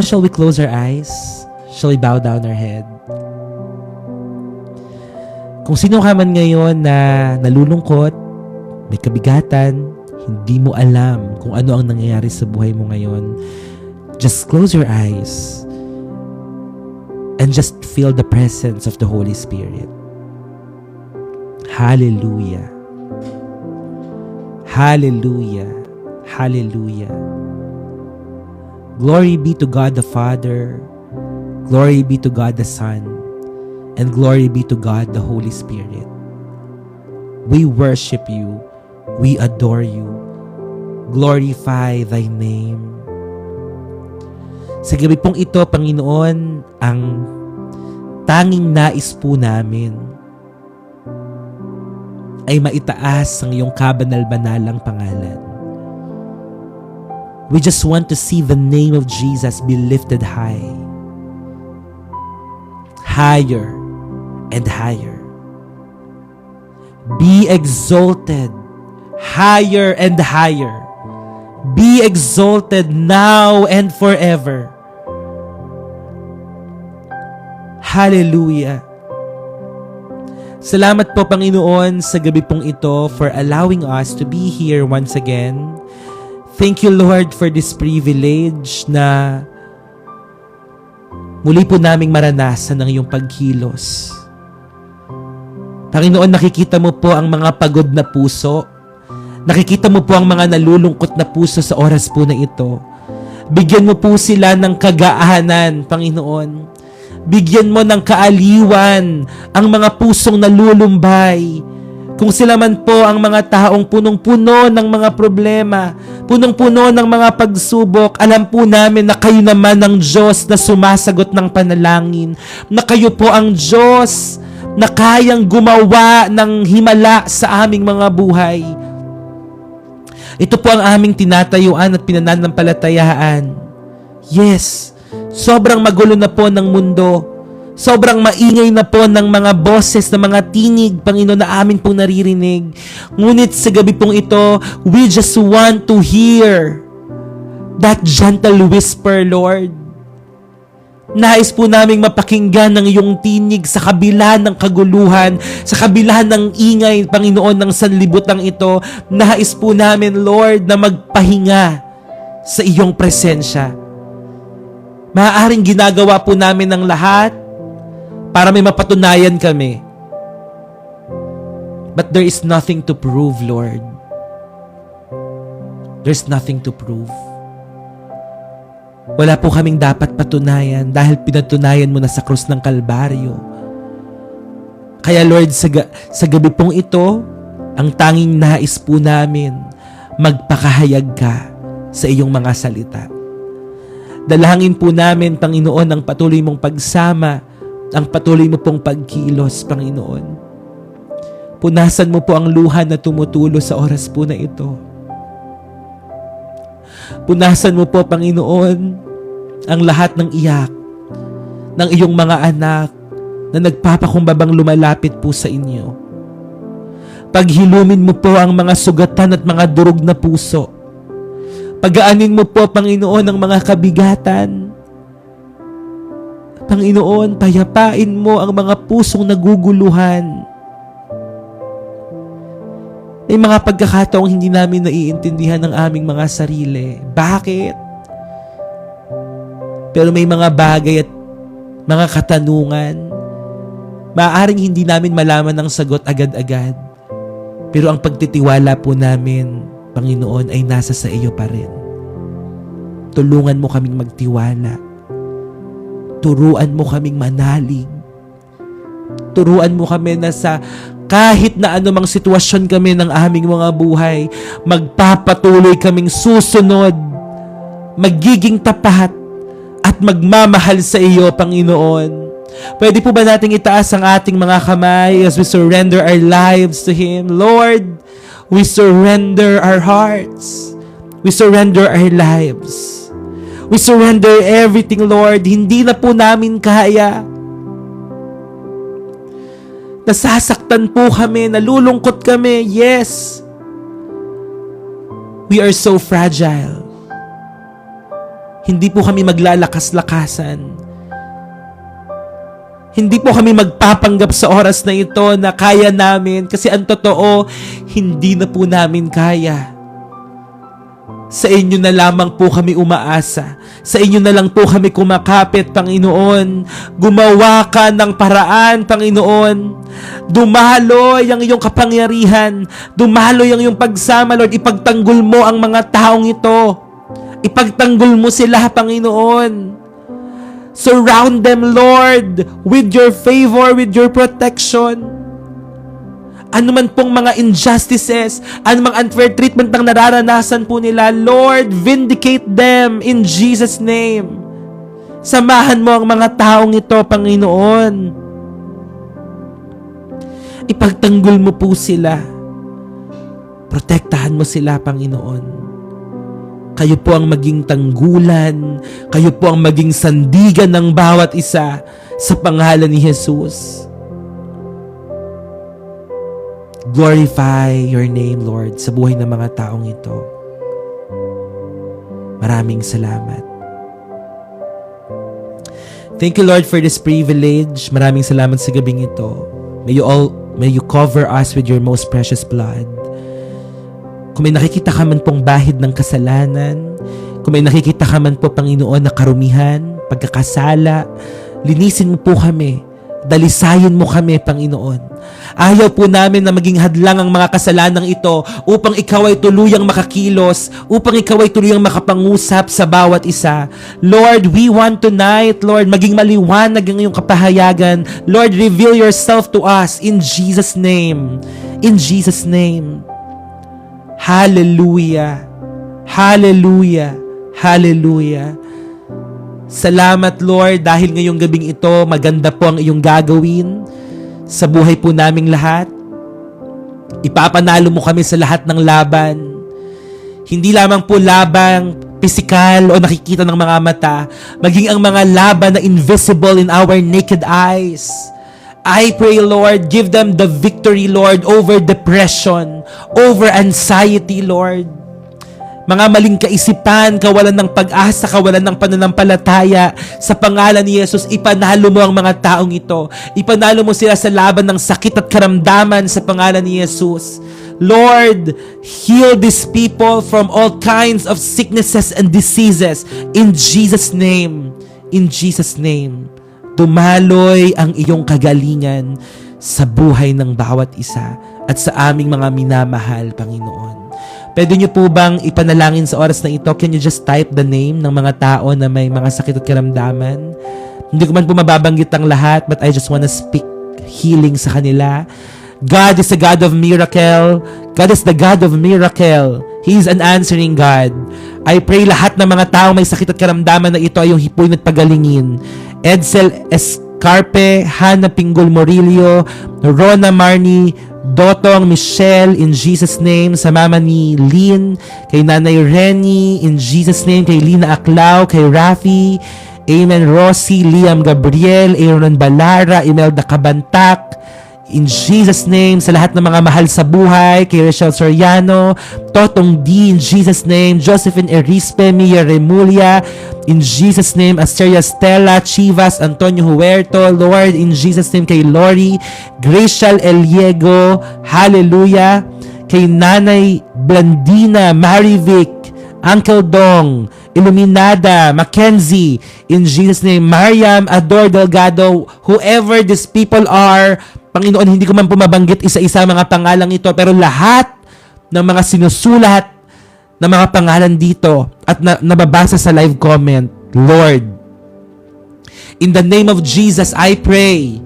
Shall we close our eyes? Shall we bow down our head? Kung sino ka man ngayon na nalulungkot, may kabigatan, hindi mo alam kung ano ang nangyayari sa buhay mo ngayon, just close your eyes and just feel the presence of the Holy Spirit. Hallelujah. Hallelujah. Hallelujah. Glory be to God the Father. Glory be to God the Son. And glory be to God the Holy Spirit. We worship you. We adore you. Glorify thy name. Sa gabi pong ito, Panginoon, ang tanging nais po namin ay maitaas ang iyong kabanal-banalang pangalan. We just want to see the name of Jesus be lifted high. Higher and higher. Be exalted higher and higher. Be exalted now and forever. Hallelujah. Salamat po, Panginoon, sa gabi pong ito for allowing us to be here once again. Thank you, Lord, for this privilege na muli po naming maranasan ang iyong pagkilos. Panginoon, nakikita mo po ang mga pagod na puso. Nakikita mo po ang mga nalulungkot na puso sa oras po na ito. Bigyan mo po sila ng kagaanan, Panginoon. Bigyan mo ng kaaliwan ang mga pusong nalulumbay. Kung sila man po ang mga taong punong-puno ng mga problema, punong-puno ng mga pagsubok, alam po namin na kayo naman ang Diyos na sumasagot ng panalangin. Na kayo po ang Diyos na kayang gumawa ng himala sa aming mga buhay. Ito po ang aming tinatayuan at pinananampalatayaan. Yes, sobrang magulo na po ng mundo. Sobrang maingay na po ng mga boses, ng mga tinig, Panginoon, na amin pong naririnig. Ngunit sa gabi pong ito, we just want to hear that gentle whisper, Lord. Nais po naming mapakinggan ng iyong tinig sa kabila ng kaguluhan, sa kabila ng ingay, Panginoon, ng sanlibutan ito. Nais po namin, Lord, na magpahinga sa iyong presensya. Maaaring ginagawa po namin ng lahat para may mapatunayan kami. But there is nothing to prove, Lord. There's nothing to prove. Wala po kaming dapat patunayan dahil pinatunayan mo na sa krus ng Kalbaryo. Kaya Lord, sa gabi pong ito, ang tanging nais po namin, magpakahayag ka sa iyong mga salita. Dalangin po namin, Panginoon, ang patuloy mong pagsama, ang patuloy mo pong pagkilos, Panginoon. Punasan mo po ang luha na tumutulo sa oras po na ito. Punasan mo po, Panginoon, ang lahat ng iyak ng iyong mga anak na nagpapakumbabang lumalapit po sa inyo. Paghilumin mo po ang mga sugatan at mga durog na puso. Pagaanin mo po, Panginoon, ang mga kabigatan. Panginoon, payapain mo ang mga pusong naguguluhan. May mga pagkakataong hindi namin naiintindihan ng aming mga sarili. Bakit? Pero may mga bagay at mga katanungan, maaaring hindi namin malaman ang sagot agad-agad. Pero ang pagtitiwala po namin, Panginoon, ay nasa sa iyo pa rin. Tulungan mo kaming magtiwala. Turuan mo kaming manalig. Turuan mo kami na sa kahit na anumang sitwasyon kami ng aming mga buhay, magpapatuloy kaming susunod, magiging tapat, at magmamahal sa iyo, Panginoon. Pwede po ba nating itaas ang ating mga kamay as we surrender our lives to Him? Lord, we surrender our hearts. We surrender our lives. We surrender everything, Lord. Hindi na po namin kaya. Nasasaktan po kami, nalulungkot kami. Yes. We are so fragile. Hindi po kami maglalakas-lakasan. Hindi po kami magpapanggap sa oras na ito na kaya namin, kasi ang totoo, hindi na po namin kaya. Sa inyo na lamang po kami umaasa. Sa inyo na lang po kami kumakapit, Panginoon. Gumawa ka ng paraan, Panginoon. Dumaloy ang iyong kapangyarihan. Dumaloy ang iyong pagsama, Lord. Ipagtanggol mo ang mga taong ito. Ipagtanggol mo sila, Panginoon. Surround them, Lord, with your favor, with your protection. Ano man pong mga injustices, ano mang unfair treatment ang nararanasan po nila, Lord, vindicate them in Jesus' name. Samahan mo ang mga taong ito, Panginoon. Ipagtanggol mo po sila. Protektahan mo sila, Panginoon. Kayo po ang maging tanggulan, kayo po ang maging sandigan ng bawat isa sa pangalan ni Jesus. Glorify your name, Lord, sa buhay ng mga taong ito. Maraming salamat. Thank you, Lord, for this privilege. Maraming salamat sa gabing ito. May you cover us with your most precious blood. Kung may nakikita ka man pong bahid ng kasalanan, kung may nakikita ka man po, Panginoon, na karumihan, pagkakasala, linisin mo po kami. Dalisayin mo kami, Panginoon. Ayaw po namin na maging hadlang ang mga kasalanang ito upang ikaw ay tuluyang makakilos, upang ikaw ay tuluyang makapangusap sa bawat isa. Lord, we want tonight, Lord, maging maliwanag ang iyong kapahayagan. Lord, reveal yourself to us in Jesus' name. In Jesus' name. Hallelujah. Hallelujah. Hallelujah. Salamat, Lord, dahil ngayong gabing ito, maganda po ang iyong gagawin sa buhay po naming lahat. Ipapanalo mo kami sa lahat ng laban. Hindi lamang po labang pisikal o nakikita ng mga mata, maging ang mga laban na invisible in our naked eyes. I pray, Lord, give them the victory, Lord, over depression, over anxiety, Lord. Mga maling kaisipan, kawalan ng pag-asa, kawalan ng pananampalataya, sa pangalan ni Jesus, ipanalo mo ang mga taong ito. Ipanalo mo sila sa laban ng sakit at karamdaman sa pangalan ni Jesus. Lord, heal these people from all kinds of sicknesses and diseases. In Jesus' name. In Jesus' name. Dumaloy ang iyong kagalingan sa buhay ng bawat isa at sa aming mga minamahal, Panginoon. Pwede nyo po bang ipanalangin sa oras na ito? Can you just type the name ng mga tao na may mga sakit at karamdaman? Hindi ko man po mababanggit ang lahat, but I just wanna speak healing sa kanila. God is a God of miracle. God is the God of miracle. He is an answering God. I pray lahat ng mga tao may sakit at karamdaman na ito ay yung hipoy at pagalingin. Edsel Escarpe, Hannah Pinggol Morillo, Rona Marnie, Dotong Michelle, in Jesus' name. Sa mama ni Lynn, kay Nanay Renny, in Jesus' name. Kay Lina Aclao, kay Rafi, Amen Rossi, Liam Gabriel, Aaron Balara, Imelda Cabantac, in Jesus' name. Sa lahat ng mga mahal sa buhay, kay Rachel Soriano, Totong D, in Jesus' name. Josephine Erispe, Mia Remulia, in Jesus' name. Asteria Stella, Chivas, Antonio Huerto, Lord, in Jesus' name. Kay Lori, Gracial Eliego, hallelujah. Kay Nanay Blandina, Marivic, Uncle Dong, Illuminada, Mackenzie, in Jesus' name. Mariam Ador Delgado, whoever these people are, Panginoon, hindi ko man pumabanggit isa-isa mga pangalang ito, pero lahat ng mga sinusulat na mga pangalan dito at nababasa sa live comment, Lord, in the name of Jesus, I pray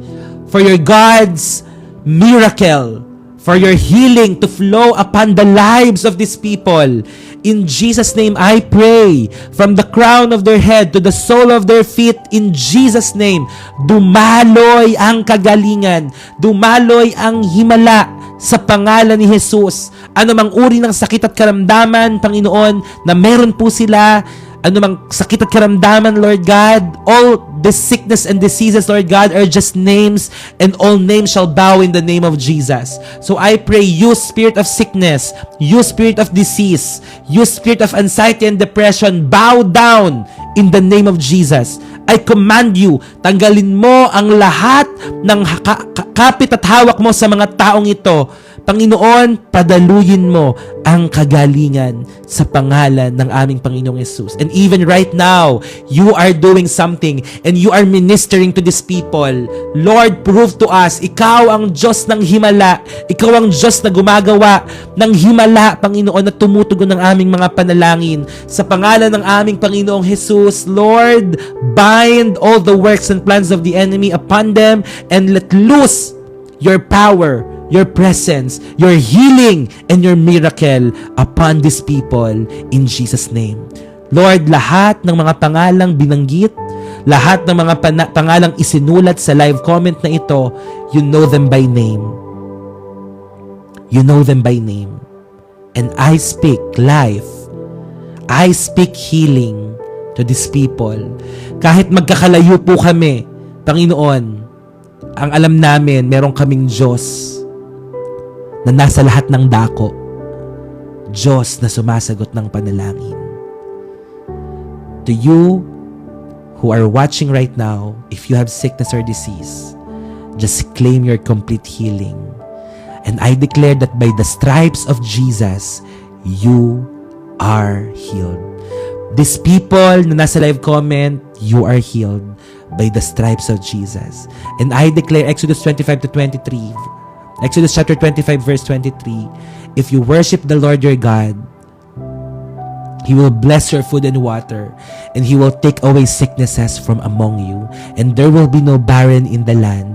for your God's miracle, for your healing to flow upon the lives of these people. In Jesus' name, I pray from the crown of their head to the sole of their feet, in Jesus' name, dumaloy ang kagalingan, dumaloy ang himala sa pangalan ni Jesus. Ano mang uri ng sakit at karamdaman, Panginoon, na meron po sila, ano mang sakit at karamdaman, Lord God, all the sickness and diseases, Lord God, are just names, and all names shall bow in the name of Jesus. So I pray, you spirit of sickness, you spirit of disease, you spirit of anxiety and depression, bow down in the name of Jesus. I command you, tanggalin mo ang lahat ng kapit at hawak mo sa mga taong ito. Panginoon, padaluyin mo ang kagalingan sa pangalan ng aming Panginoong Yesus. And even right now, you are doing something and you are ministering to these people. Lord, prove to us, ikaw ang Diyos ng himala. Ikaw ang Diyos na gumagawa ng himala, Panginoon, na tumutugon ng aming mga panalangin. Sa pangalan ng aming Panginoong Yesus, Lord, bind all the works and plans of the enemy upon them and let loose your power, your presence, your healing, and your miracle upon these people in Jesus' name. Lord, lahat ng mga pangalang binanggit, lahat ng mga pangalang isinulat sa live comment na ito, you know them by name. You know them by name. And I speak life. I speak healing to these people. Kahit magkakalayo po kami, Panginoon, ang alam namin, meron kaming Diyos na nasa lahat ng dako. Diyos na sumasagot ng panalangin. To you who are watching right now, if you have sickness or disease, just claim your complete healing. And I declare that by the stripes of Jesus, you are healed. These people na nasa live comment, you are healed by the stripes of Jesus. And I declare Exodus 25 to 23, Exodus chapter 25 verse 23, if you worship the Lord your God, He will bless your food and water, and He will take away sicknesses from among you, and there will be no barren in the land.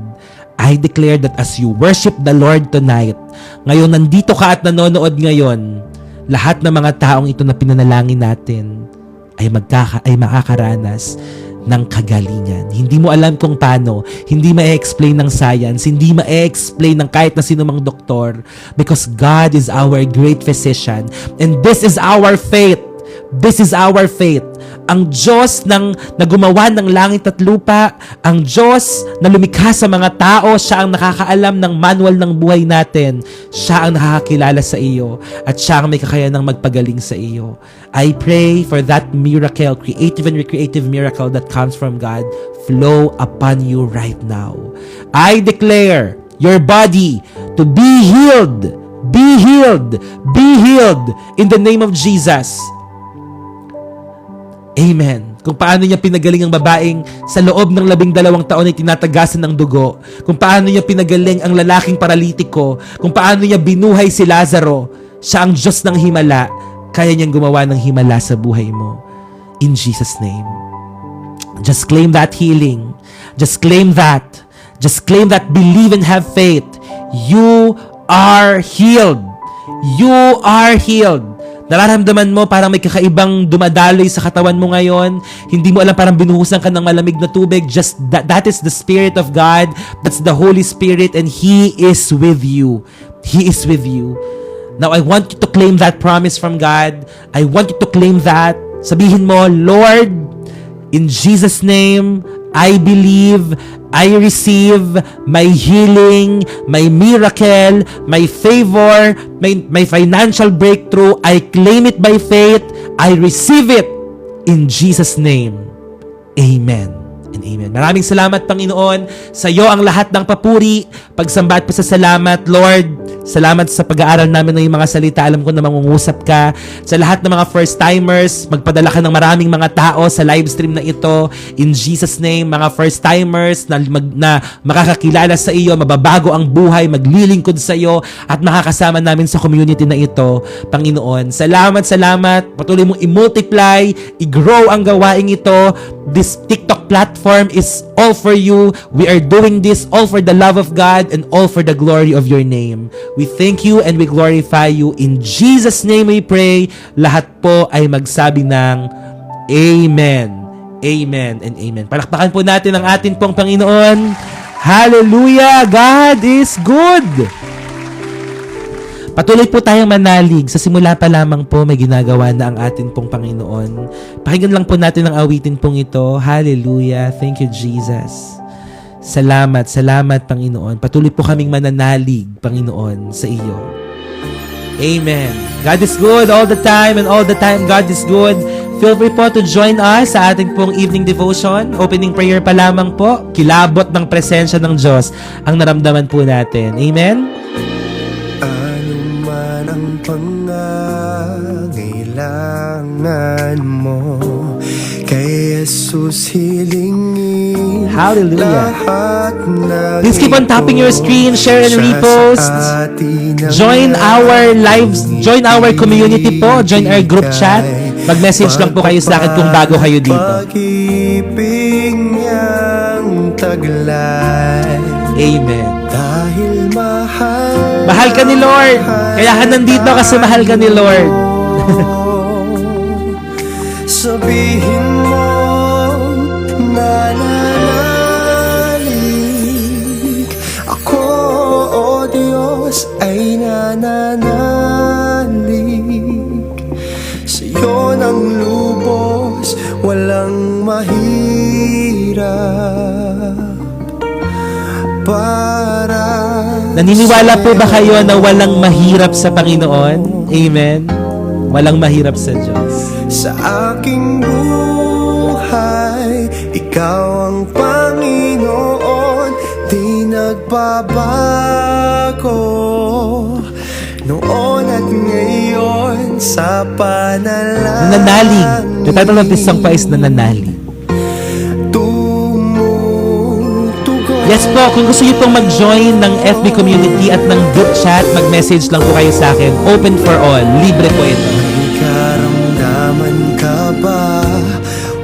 I declare that as you worship the Lord tonight, ngayon nandito ka at nanonood ngayon, lahat ng mga taong ito na pinanalangin natin ay makakaranas ng kagalingan. Hindi mo alam kung paano, hindi ma-explain ng science, hindi ma-explain ng kahit na sino mang doktor, because God is our great physician, and this is our faith. This is our faith. Ang Diyos na gumawa ng langit at lupa, ang Diyos na lumikha sa mga tao, siya ang nakakaalam ng manual ng buhay natin. Siya ang nakakakilala sa iyo at siya ang may kakayanang magpagaling sa iyo. I pray for that miracle, creative and recreative miracle that comes from God, flow upon you right now. I declare your body to be healed. Be healed. Be healed in the name of Jesus. Amen. Kung paano niya pinagaling ang babaeng sa loob ng 12 taon ay tinatagasan ng dugo. Kung paano niya pinagaling ang lalaking paralitiko. Kung paano niya binuhay si Lazaro. Siya ang Diyos ng himala. Kaya niyang gumawa ng himala sa buhay mo. In Jesus' name. Just claim that healing. Just claim that. Just claim that. Believe and have faith. You are healed. You are healed. Nararamdaman mo parang may kakaibang dumadaloy sa katawan mo ngayon. Hindi mo alam, parang binuhusan ka ng malamig na tubig. Just that is the Spirit of God. That's the Holy Spirit, and He is with you. He is with you. Now, I want you to claim that promise from God. I want you to claim that. Sabihin mo, Lord, in Jesus' name, I believe, I receive my healing, my miracle, my favor, my financial breakthrough. I claim it by faith. I receive it in Jesus' name. Amen and amen. Maraming salamat, Panginoon. Sa iyo ang lahat ng papuri, pagsamba at pasasalamat, Lord. Salamat sa pag-aaral namin ng mga salita. Alam ko na mangungusap ka. Sa lahat ng mga first-timers, magpadala ka ng maraming mga tao sa live stream na ito. In Jesus' name, mga first-timers na makakakilala sa iyo, mababago ang buhay, maglilingkod sa iyo, at makakasama namin sa community na ito. Panginoon, salamat. Patuloy mong i-multiply, i-grow ang gawaing ito. This TikTok platform is all for you. We are doing this all for the love of God and all for the glory of your name. We thank you and we glorify you. In Jesus' name we pray. Lahat po ay magsabi ng Amen. Amen and amen. Palakpakan po natin ang ating pong Panginoon. Hallelujah! God is good! Patuloy po tayong manalig. Sa simula pa lamang po may ginagawa na ang ating pong Panginoon. Pakinggan lang po natin ang awitin pong ito. Hallelujah! Thank you, Jesus. Salamat, Panginoon. Patuloy po kaming mananalig, Panginoon, sa iyo. Amen. God is good all the time, and all the time God is good. Feel free po to join us sa ating pong evening devotion. Opening prayer pa lamang po. Kilabot ng presensya ng Diyos ang naramdaman po natin. Amen? Ano man ang pangangailangan mo, kay Jesus hilingin. Hallelujah. Lahat ng Please keep on tapping your screen, share and siya repost. sa atin ang Join our lives, join our community po, join our group chat. Mag-message lang po kayo sa akin kung bago kayo dito. Pag-ibig niyang taglay, Amen. dahil Mahal ka ni Lord. Kaya ka nandito kasi mahal ka ni Lord. sabihin mo nananalig ako, o Diyos, ay nananalig sa'yo ng lubos, walang mahirap para. Naniniwala po ba kayo na walang mahirap sa Panginoon? Amen. Walang mahirap sa Diyos. Sa aking buhay, ikaw ang Panginoon, di nagbabago. Noon at ngayon, sa panalangin. Nananalig. The title of this song pa is Nananalig. Yes po, kung gusto niyo pong mag-join ng FB community at ng group chat, mag-message lang po kayo sa akin. Open for all. Libre po ito. May karamdaman ka ba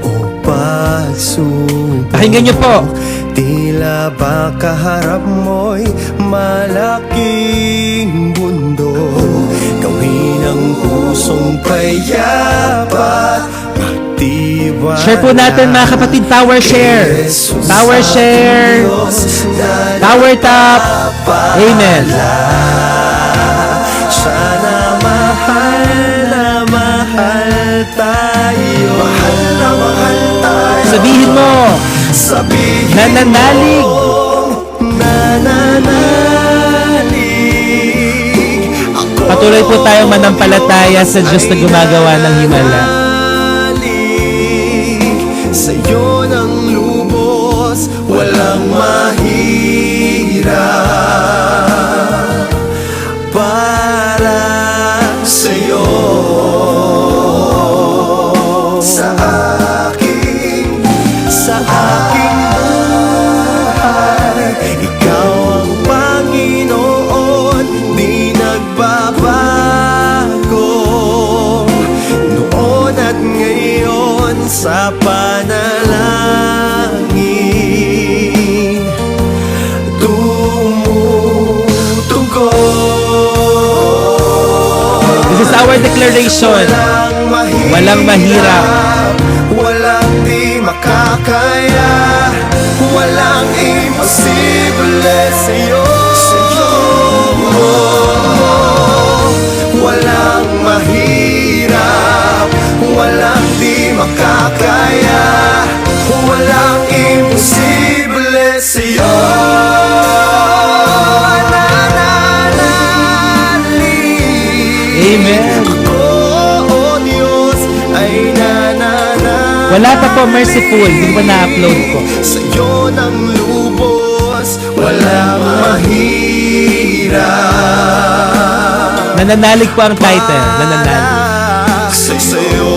o pagsubok? Pakinggan niyo po. Tila ba kaharap mo'y malaking bundok? Gawin ang pusong payapat, magtiwala. Share po natin mga kapatid. Tower share. Tower share. Tower tap. Amen. Sana mahal na mahal tayo. Mahal na mahal tayo. Sabihin mo. Sabihin Nananalig. nananalig ako. Patuloy po tayong manampalataya sa Diyos na gumagawa ng himala. Sa'yo ng lubos, walang mahirap para sa'yo. Sa aking buhay, ikaw ang Panginoon, di nagbabago. Noon at ngayon, sa panalangin, tumutugon. This is our declaration. Walang mahirap. Walang di makakaya, walang imposible sa'yo. Walang mahirap, walang di makakaya, walang imposible sa'yo. Amen. Ako, o Diyos, ay nananalig. Wala pa po, merciful. Hindi ko pa na-upload po. Sa'yo ng lubos, walang mahirap. Nananalig po ang title. Nananalig. Sa'yo,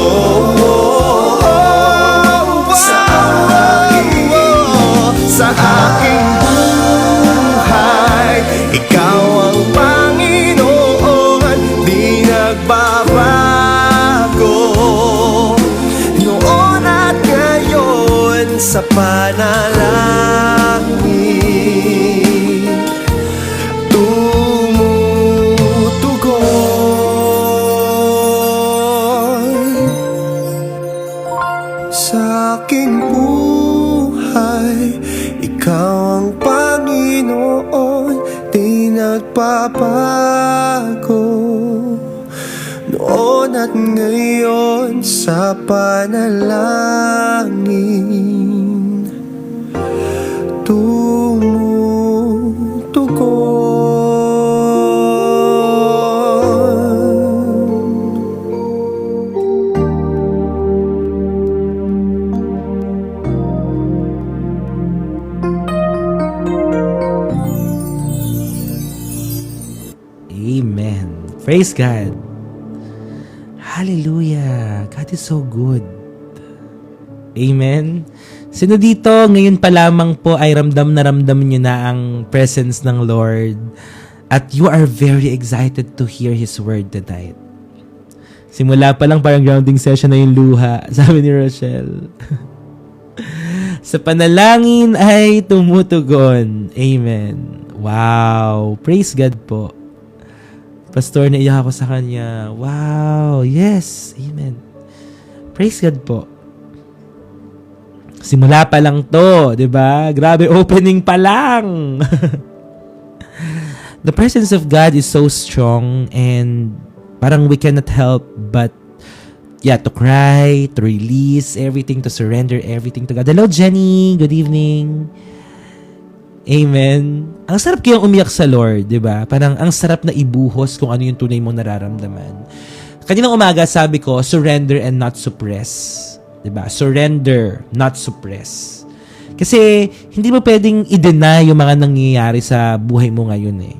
sa aking buhay, ikaw ang Panginoon, di nagbabago. Noon at ngayon, sa panalangin, tumutugon. Sa aking buhay, ikaw ang Panginoon, di nagbabago. Noon at ngayon, sa panalangin, tumutugon. Praise God. Hallelujah. God is so good. Amen. Sino dito, ngayon pa lamang po ay ramdam nyo na ang presence ng Lord at you are very excited to hear His word tonight. Simula pa lang parang grounding session na yung luha, sabi ni Rochelle. Sa panalangin ay tumutugon. Amen. Wow. Praise God po. Pastor, naiyak ako sa kanya. Wow. Yes. Amen. Praise God po. Simula pa lang to, 'di ba? Grabe, opening pa lang. The presence of God is so strong and parang we cannot help but to cry, to release everything, to surrender everything to God. Hello, Jenny. Good evening. Amen. Ang sarap kayang umiyak sa Lord, 'di ba? Parang ang sarap na ibuhos kung ano yung tunay mong nararamdaman. Kaninang umaga sabi ko, surrender and not suppress. 'Di ba? Surrender, not suppress. Kasi hindi mo pwedeng i-deny yung mga nangyayari sa buhay mo ngayon eh.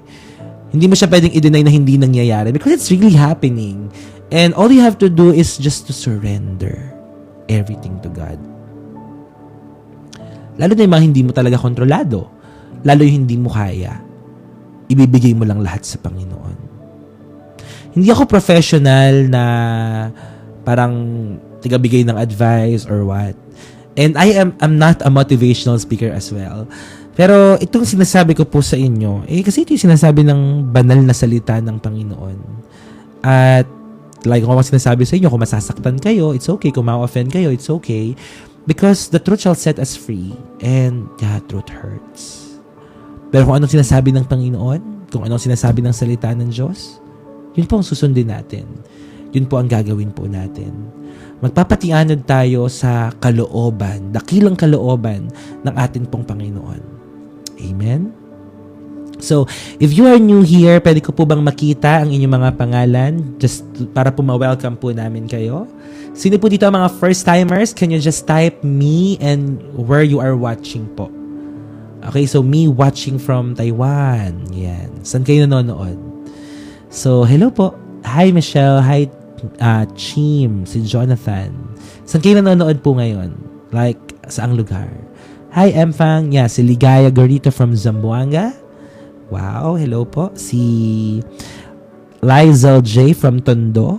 Hindi mo siya pwedeng i-deny na hindi nangyayari because it's really happening. And all you have to do is just to surrender everything to God. Lalo na yung mga hindi mo talaga kontrolado. Lalo yung hindi mo kaya. Ibibigay mo lang lahat sa Panginoon. Hindi ako professional na parang tigabigay ng advice or what. And I'm not a motivational speaker as well. Pero itong sinasabi ko po sa inyo, kasi ito yung sinasabi ng banal na salita ng Panginoon. At like kung sinasabi sa inyo, kung masasaktan kayo, it's okay. Kung ma-offend kayo, it's okay. Because the truth shall set us free. And truth hurts. Pero kung anong sinasabi ng Panginoon, kung anong sinasabi ng salita ng Diyos, yun po ang susundin natin. Yun po ang gagawin po natin. Magpapatianod tayo sa kalooban, dakilang kalooban ng atin pong Panginoon. Amen? So, if you are new here, pwede ko po bang makita ang inyong mga pangalan just para po ma-welcome po namin kayo? Sino po dito ang mga first-timers? Can you just type me and where you are watching po? Okay, so me watching from Taiwan. Yan. Saan kayo nanonood? So, hello po. Hi, Michelle. Hi, Chim. Si Jonathan. Saan kayo nanonood po ngayon? Like, saang lugar? Hi, Empang. Yeah, si Ligaya Garita from Zamboanga. Wow, hello po. Si Lizel J from Tondo.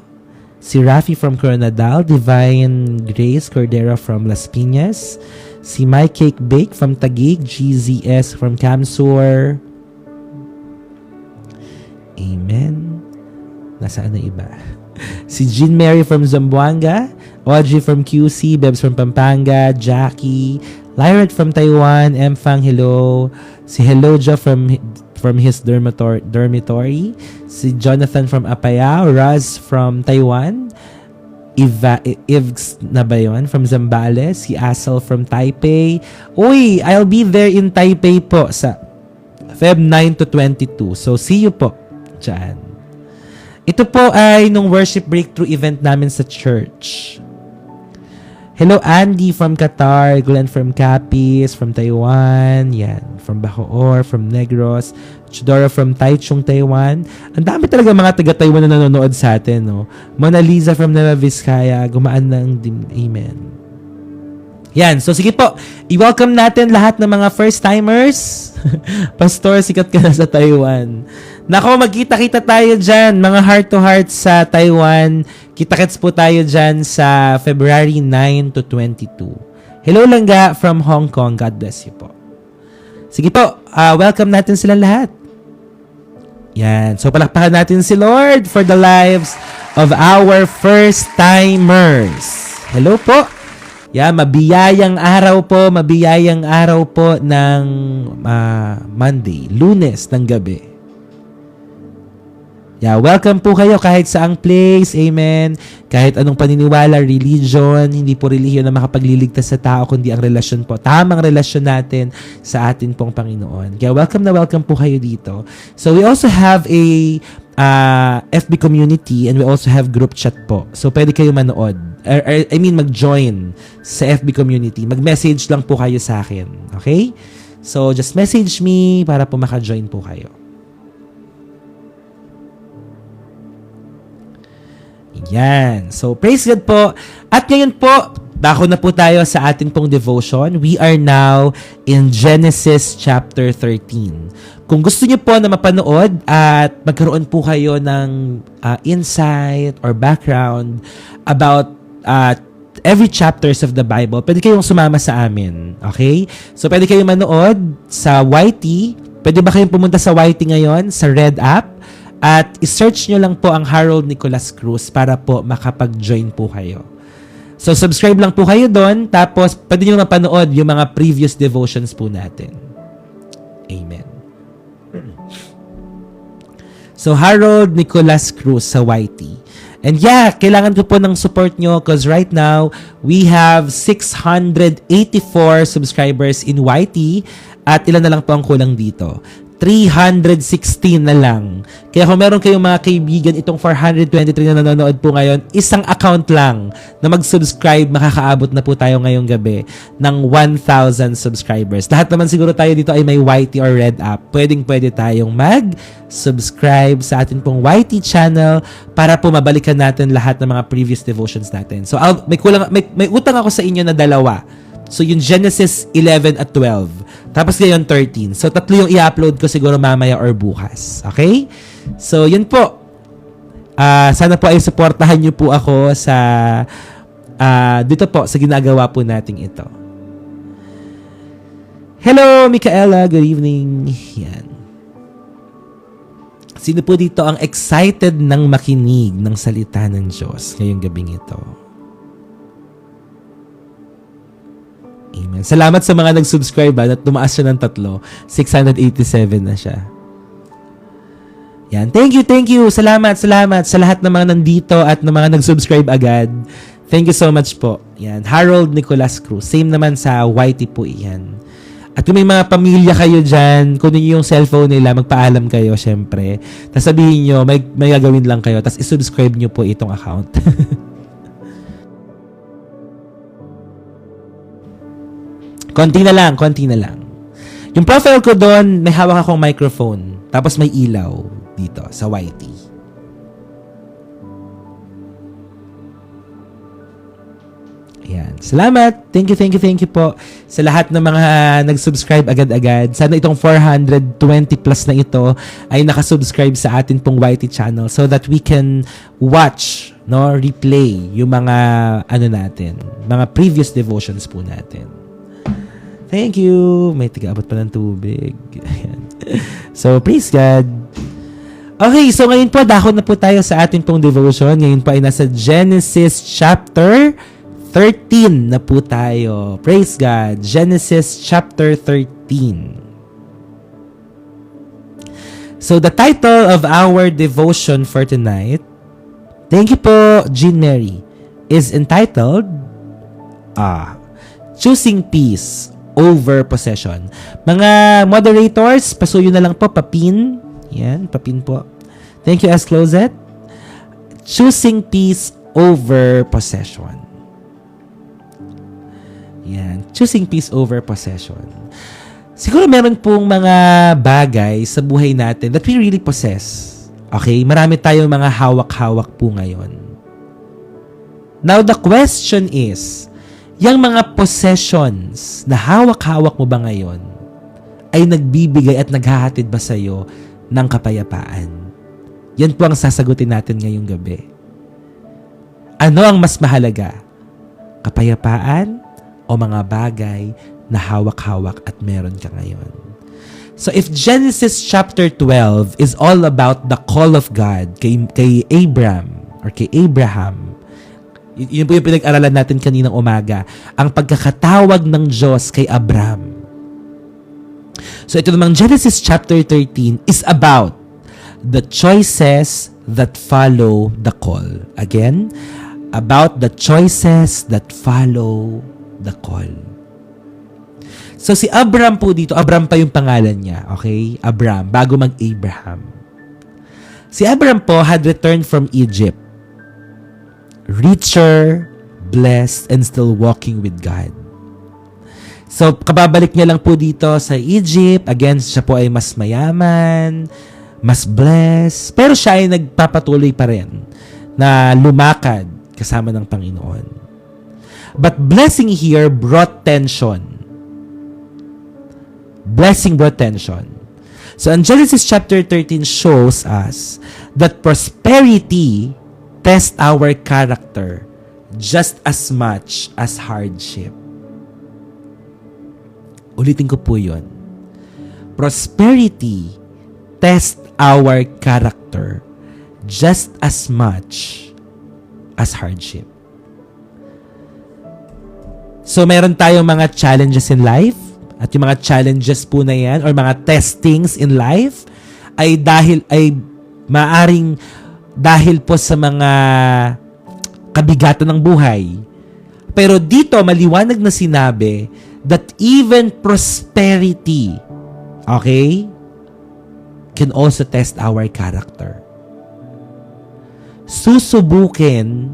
Si Rafi from Coronadal. Divine Grace Cordera from Las Piñas. Si My Cake Bake from Taguig. GZS from Camsur. Amen. Nasaan na iba? Si Jean Mary from Zamboanga. Audrey from QC. Bebs from Pampanga. Jackie. Lyret from Taiwan. Empfang, hello. Si Heloja from his dormitory. Si Jonathan from Apayao. Raz from Taiwan. Ivs na ba yun? From Zambales. Si Asel from Taipei. Uy, I'll be there in Taipei po sa Feb 9 to 22. So, see you po dyan. Ito po ay nung worship breakthrough event namin sa church. Hello, Andy from Qatar, Glenn from Capiz, from Taiwan, yan, from Bacoor, from Negros, Chidora from Taichung, Taiwan. Ang dami talaga mga taga-Taiwan na nanonood sa atin, no? Mona Lisa from Nueva Vizcaya, gumaan ng amen. Yan, so sige po, i-welcome natin lahat ng mga first-timers. Pastor, sikat ka na sa Taiwan. Nako, magkita-kita tayo dyan, mga heart-to-heart sa Taiwan. Kita-kits po tayo dyan sa February 9 to 22. Hello, Langga from Hong Kong. God bless you po. Sige po, welcome natin sila lahat. Yan, so palakpakan natin si Lord for the lives of our first-timers. Hello po. Yeah, mabiyayang araw po ng Monday, Lunes ng gabi. Yeah, welcome po kayo kahit saang place, amen. Kahit anong paniniwala, religion, hindi po relihiyon na makapagliligtas sa tao, kundi ang relasyon po, tamang relasyon natin sa atin pong Panginoon. Kaya welcome na welcome po kayo dito. So we also have a FB community and we also have group chat po. So pwede kayo manood. Mag-join sa FB community. Mag-message lang po kayo sa akin. Okay? So just message me para po maka-join po kayo. Yan. So, praise God po. At ngayon po, dako na po tayo sa ating pong devotion. We are now in Genesis chapter 13. Kung gusto niyo po na mapanood at magkaroon po kayo ng insight or background about every chapters of the Bible, pwede kayong sumama sa amin. Okay? So, pwede kayong manood sa YT. Pwede ba kayong pumunta sa YT ngayon, sa Red app? At isearch nyo lang po ang Harold Nicolas Cruz para po makapag-join po kayo. So, subscribe lang po kayo doon. Tapos, pwede nyo mapanood yung mga previous devotions po natin. Amen. So, Harold Nicolas Cruz sa YT. And yeah, kailangan ko po ng support nyo because right now, we have 684 subscribers in YT at ilan na lang po ang kulang dito. 316 na lang. Kaya kung meron kayong mga kaibigan, itong 423 na nanonood po ngayon, isang account lang na mag-subscribe, makakaabot na po tayo ngayong gabi ng 1,000 subscribers. Lahat naman siguro tayo dito ay may YT or Red app. Pwede tayong mag-subscribe sa atin pong YT channel para po mabalikan natin lahat ng mga previous devotions natin. So, may utang ako sa inyo na dalawa. So, yung Genesis 11 at 12. Tapos ngayon 13. So, tatlo yung i-upload ko siguro mamaya or bukas. Okay? So, yun po. Sana po ay supportahan nyo po ako sa dito po sa ginagawa po nating ito. Hello, Micaela. Good evening. Yan. Sino po dito ang excited ng makinig ng salita ng Diyos ngayong gabing ito? Amen. Salamat sa mga nag-subscribe at tumaas siya ng 3. 687 na siya. Yan. Thank you. Salamat sa lahat ng mga nandito at ng mga nag-subscribe agad. Thank you so much po. Yan. Harold Nicolas Cruz. Same naman sa YT po yan. At kung may mga pamilya kayo dyan, kunin nyo yung cellphone nila, magpaalam kayo, syempre. Tapos sabihin nyo, may gagawin lang kayo. Tapos isubscribe nyo po itong account. Konti na lang. Yung profile ko doon, may hawak akong microphone. Tapos may ilaw dito sa YT. Ayan. Salamat. Thank you po sa lahat ng mga nag-subscribe agad-agad. Sana itong 420 plus na ito ay nakasubscribe sa atin pong YT channel so that we can watch, replay yung mga mga previous devotions po natin. Thank you. May tiga-abot pa ng tubig. Ayan. So, praise God. Okay, so ngayon po, dako na po tayo sa ating pong devotion. Ngayon po ay nasa Genesis chapter 13 na po tayo. Praise God. Genesis chapter 13. So, the title of our devotion for tonight, thank you po, Jean Mary, is entitled, Choosing Peace over Possession. Mga moderators, pasuyo na lang po, papin. Yan, papin po. Thank you, S. Closet. Choosing peace over possession. Yan, choosing peace over possession. Siguro meron pong mga bagay sa buhay natin that we really possess. Okay? Marami tayong mga hawak-hawak po ngayon. Now, the question is, yung mga possessions na hawak-hawak mo ba ngayon ay nagbibigay at naghahatid ba sa'yo ng kapayapaan? Yan po ang sasagutin natin ngayong gabi. Ano ang mas mahalaga? Kapayapaan o mga bagay na hawak-hawak at meron ka ngayon? So if Genesis chapter 12 is all about the call of God kay Abraham or kay Abraham, yun po yung pinag-aralan natin kaninang umaga. Ang pagkakatawag ng Diyos kay Abraham. So ito namang Genesis chapter 13 is about the choices that follow the call. Again, about the choices that follow the call. So si Abraham po dito, Abraham pa yung pangalan niya. Okay? Abraham, bago mag-Abraham. Si Abraham po had returned from Egypt. Richer, blessed, and still walking with God. So, kababalik niya lang po dito sa Egypt. Again, siya po ay mas mayaman, mas blessed. Pero siya ay nagpapatuloy pa rin na lumakad kasama ng Panginoon. But blessing here brought tension. Blessing brought tension. So in Genesis chapter 13 shows us that prosperity tests our character just as much as hardship. Ulitin ko po yun. Prosperity tests our character just as much as hardship. So, meron tayong mga challenges in life, at yung mga challenges po na yan, or mga testings in life, ay maaring dahil po sa mga kabigatan ng buhay. Pero dito, maliwanag na sinabi that even prosperity, okay, can also test our character. Susubukin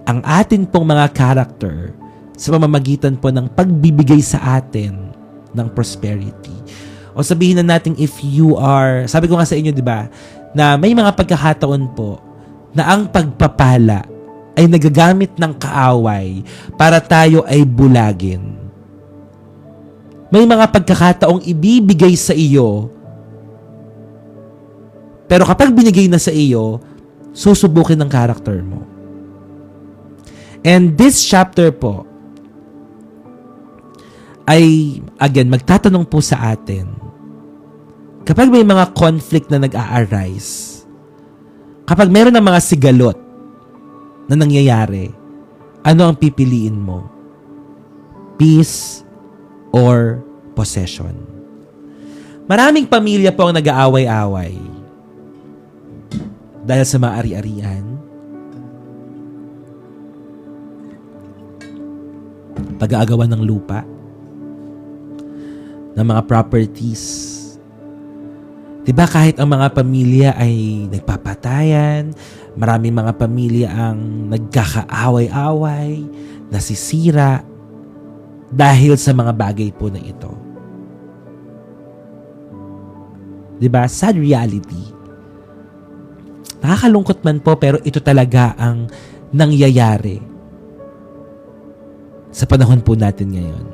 ang atin pong mga character sa pamamagitan po ng pagbibigay sa atin ng prosperity. O sabihin na natin if you are, sabi ko nga sa inyo, di ba, na may mga pagkakataon po na ang pagpapala ay nagagamit ng kaaway para tayo ay bulagin. May mga pagkakataong ibibigay sa iyo, pero kapag binigay na sa iyo, susubukin ng character mo. And this chapter po ay, again, magtatanong po sa atin, kapag may mga conflict na nag-a-arise, kapag meron ng mga sigalot na nangyayari, ano ang pipiliin mo? Peace or possession? Maraming pamilya po ang nag-aaway-away dahil sa mga ari-arian, pag-aagawan ng lupa, ng mga properties. Diba kahit ang mga pamilya ay nagpapatayan, maraming mga pamilya ang nagkakaaway-away, nasisira, dahil sa mga bagay po na ito. Diba? Sad reality. Nakakalungkot man po, pero ito talaga ang nangyayari sa panahon po natin ngayon.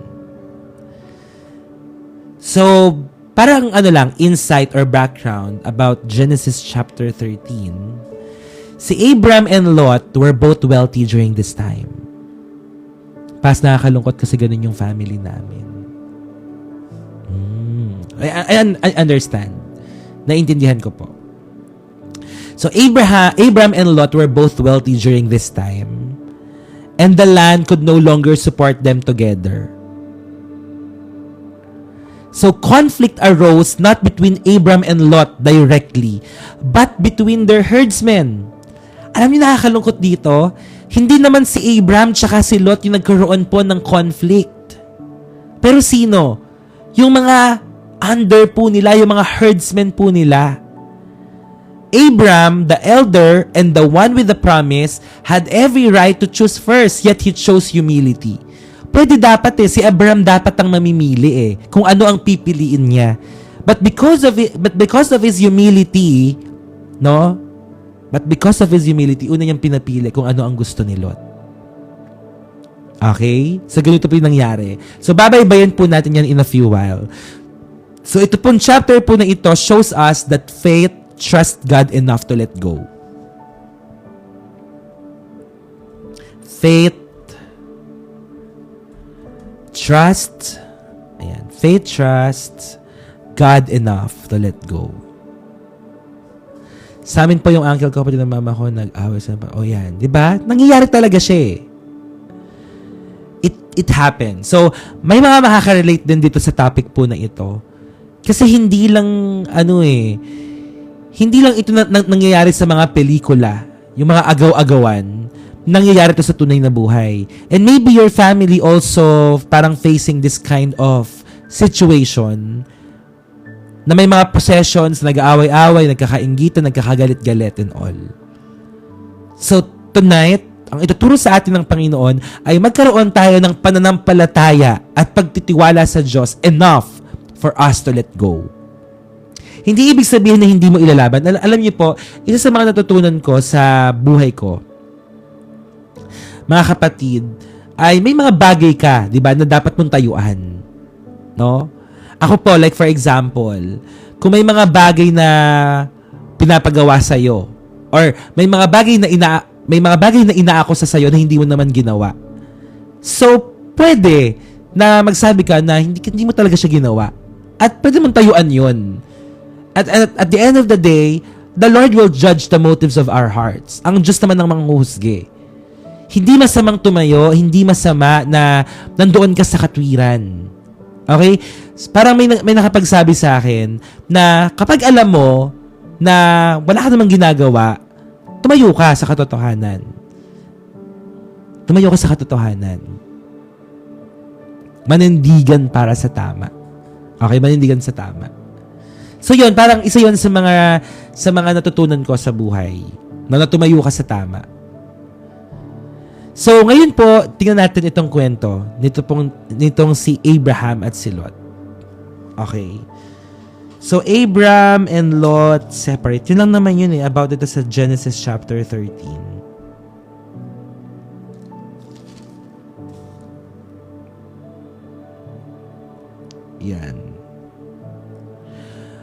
So, parang insight or background about Genesis chapter 13. Si Abram and Lot were both wealthy during this time. Pas nakakalungkot kasi ganun yung family namin. I understand. Naintindihan ko po. So, Abram and Lot were both wealthy during this time. And the land could no longer support them together. So, conflict arose not between Abram and Lot directly, but between their herdsmen. Alam niyo, nakakalungkot dito, hindi naman si Abram tsaka si Lot yung nagkaroon po ng conflict. Pero sino? Yung mga under po nila, yung mga herdsmen po nila. Abram, the elder, and the one with the promise, had every right to choose first, yet he chose humility. Pwede dapat si Abram dapat ang mamimili kung ano ang pipiliin niya. But because of his humility, no? But because of his humility, una niyang pinapili kung ano ang gusto ni Lot. Okay? So, ganito po yung nangyari. So, babaybayan po natin yan in a few while. So, ito pong chapter po na ito shows us that faith trusts God enough to let go. Faith trusts God enough to let go. Sa amin po yung uncle ko, pati ng mama ko, nag-away sa yan. Diba? Nangyayari talaga siya eh. It happened. So, may mga makaka-relate din dito sa topic po na ito. Kasi hindi lang, hindi lang ito nangyayari sa mga pelikula, yung mga agaw-agawan, nangyayari ito sa tunay na buhay. And maybe your family also parang facing this kind of situation na may mga possessions, nag-aaway-away, nagkakainggitan, nagkakagalit-galit and all. So, tonight, ang ituturo sa atin ng Panginoon ay magkaroon tayo ng pananampalataya at pagtitiwala sa Diyos enough for us to let go. Hindi ibig sabihin na hindi mo ilalaban. Alam niyo po, isa sa mga natutunan ko sa buhay ko, mga kapatid, ay may mga bagay ka, di ba, na dapat mong tayuan. No? Ako po, like for example, kung may mga bagay na pinapagawa sa'yo, or may mga bagay na inaako sa sa'yo na hindi mo naman ginawa. So, pwede na magsabi ka na hindi mo talaga siya ginawa. At pwede mong tayuan yun. At the end of the day, the Lord will judge the motives of our hearts. Ang Diyos naman ang manghuhusga. Hindi masamang tumayo, hindi masama na nandoon ka sa katwiran. Okay? Parang may nakapagsabi sa akin na kapag alam mo na wala ka namang ginagawa, tumayo ka sa katotohanan. Tumayo ka sa katotohanan. Manindigan para sa tama. Okay? Manindigan sa tama. So yun, parang isa yun sa mga natutunan ko sa buhay. Na tumayo ka sa tama. So, ngayon po, tingnan natin itong kwento nitong si Abraham at si Lot. Okay. So, Abraham and Lot separate. Yun lang naman yun about ito sa Genesis chapter 13. Yan.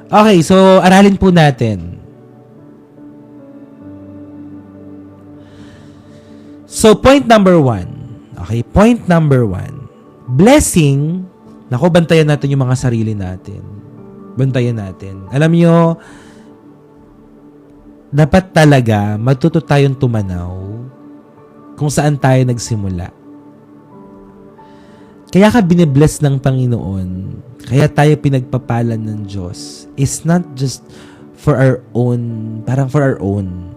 Okay, so aralin po natin. So, point number 1. Okay, point number 1. Blessing, naku, bantayan natin yung mga sarili natin. Bantayan natin. Alam nyo, dapat talaga matuto tayong tumanaw kung saan tayo nagsimula. Kaya ka binibless ng Panginoon, kaya tayo pinagpapalan ng Diyos, is not just for our own, parang for our own.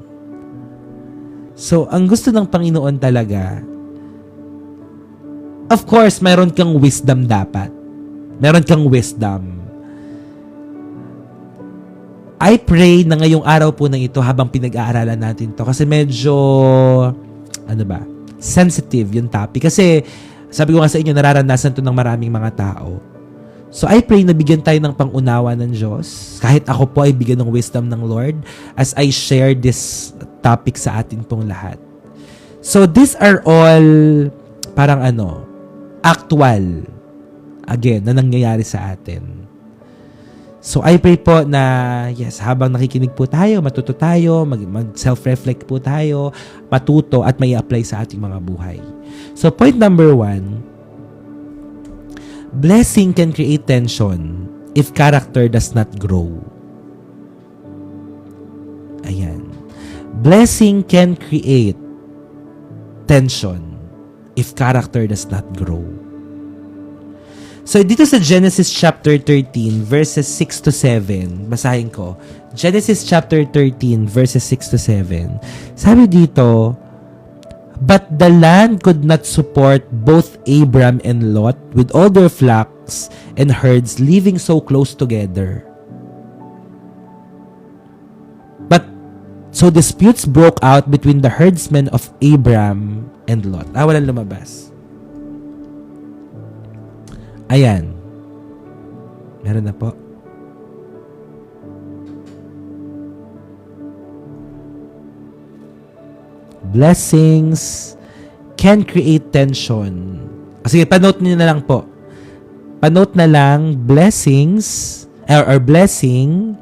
So, ang gusto ng Panginoon talaga, of course, mayroon kang wisdom dapat. Meron kang wisdom. I pray na ngayong araw po na ito habang pinag-aaralan natin to kasi medyo, sensitive yung topic. Kasi, sabi ko nga sa inyo, nararanasan to ng maraming mga tao. So, I pray na bigyan tayo ng pangunawa ng Diyos. Kahit ako po ay bigyan ng wisdom ng Lord as I share this topic sa atin pong lahat. So, these are all parang actual again, na nangyayari sa atin. So, I pray po na, yes, habang nakikinig po tayo, matuto tayo, mag-self-reflect po tayo, matuto at may apply sa ating mga buhay. So, point number 1, blessing can create tension if character does not grow. Ayan. Blessing can create tension if character does not grow. So, dito sa Genesis chapter 13, verses 6 to 7, basahin ko. Genesis chapter 13, verses 6 to 7. Sabi dito, but the land could not support both Abram and Lot with all their flocks and herds living so close together. So disputes broke out between the herdsmen of Abram and Lot. Walang lumabas. Ayan. Meron na po. Blessings can create tension. Sige, panote niyo na lang po. Panote na lang, blessings or blessing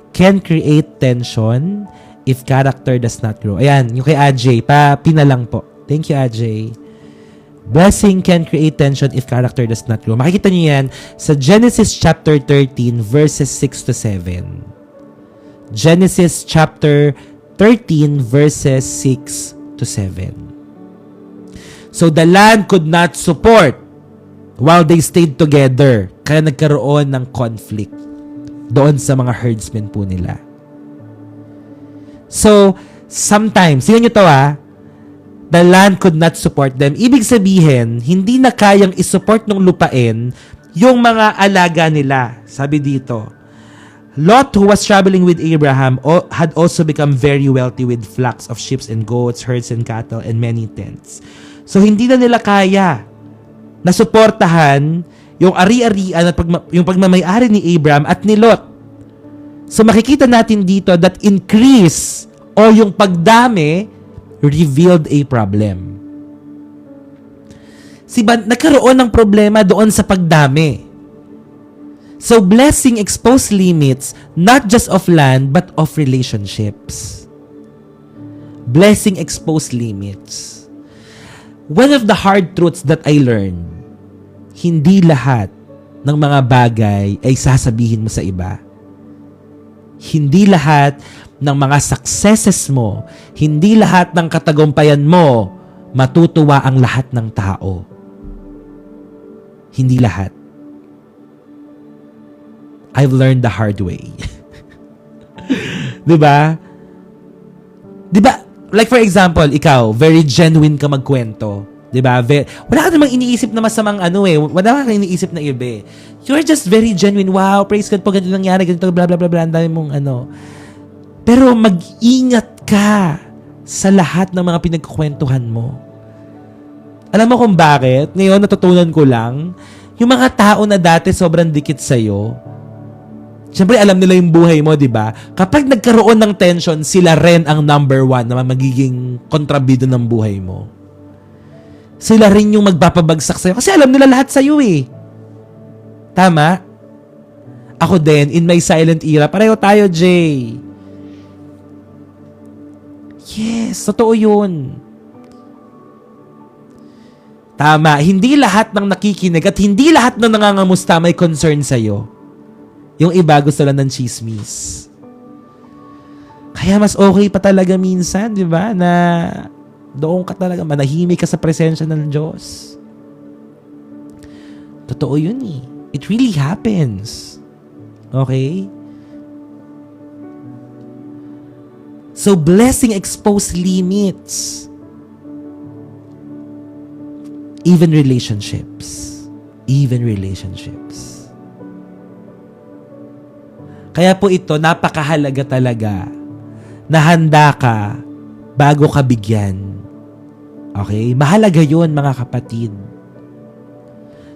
can create tension if character does not grow. Ayan, yung kay Ajay, pina lang po. Thank you, Ajay. Blessing can create tension if character does not grow. Makikita niyo yan sa Genesis chapter 13, verses 6 to 7. Genesis chapter 13, verses 6 to 7. So, the land could not support while they stayed together. Kaya nagkaroon ng conflict doon sa mga herdsmen po nila. So, sometimes, sino nyo to the land could not support them. Ibig sabihin, hindi na kayang isupport ng lupain yung mga alaga nila. Sabi dito, Lot, who was traveling with Abraham, had also become very wealthy with flocks of sheep and goats, herds and cattle, and many tents. So, hindi na nila kaya na suportahan yung ari-arian at yung pagmamay-ari ni Abraham at ni Lot. So makikita natin dito that increase o yung pagdami revealed a problem. Nagkaroon ng problema doon sa pagdami. So blessing exposed limits not just of land but of relationships. Blessing exposed limits. One of the hard truths that I learned, hindi lahat ng mga bagay ay sasabihin mo sa iba. Hindi lahat ng mga successes mo, hindi lahat ng katagumpayan mo, matutuwa ang lahat ng tao. Hindi lahat. I've learned the hard way. Diba? Diba? Like for example, ikaw, very genuine ka magkwento. Diba? Wala ka namang iniisip na masamang wala ka iniisip na iba eh. You're just very genuine. Wow, praise God po, ganito nangyari, ganito, blah, blah, blah, blah, ang dami mong Pero mag-ingat ka sa lahat ng mga pinagkukwentuhan mo. Alam mo kung bakit? Ngayon, natutunan ko lang, yung mga tao na dati sobrang dikit sa'yo, siyempre alam nila yung buhay mo, di ba? Kapag nagkaroon ng tension, sila rin ang number one na magiging kontrabido ng buhay mo. Sila rin yung magpapabagsak sa'yo kasi alam nila lahat sa'yo eh. Tama? Ako din, in my silent era, pareho tayo, Jay. Yes, totoo yun. Tama, hindi lahat ng nakikinig at hindi lahat ng nangangamusta may concern sa'yo. Yung iba gusto lang ng chismis. Kaya mas okay pa talaga minsan, di ba, na doon ka talaga, manahimik ka sa presensya ng Diyos. Totoo yun eh. It really happens. Okay? So, blessing expose limits. Even relationships. Even relationships. Kaya po ito, napakahalaga talaga na handa ka bago ka bigyan. Okay? Mahalaga yun, mga kapatid.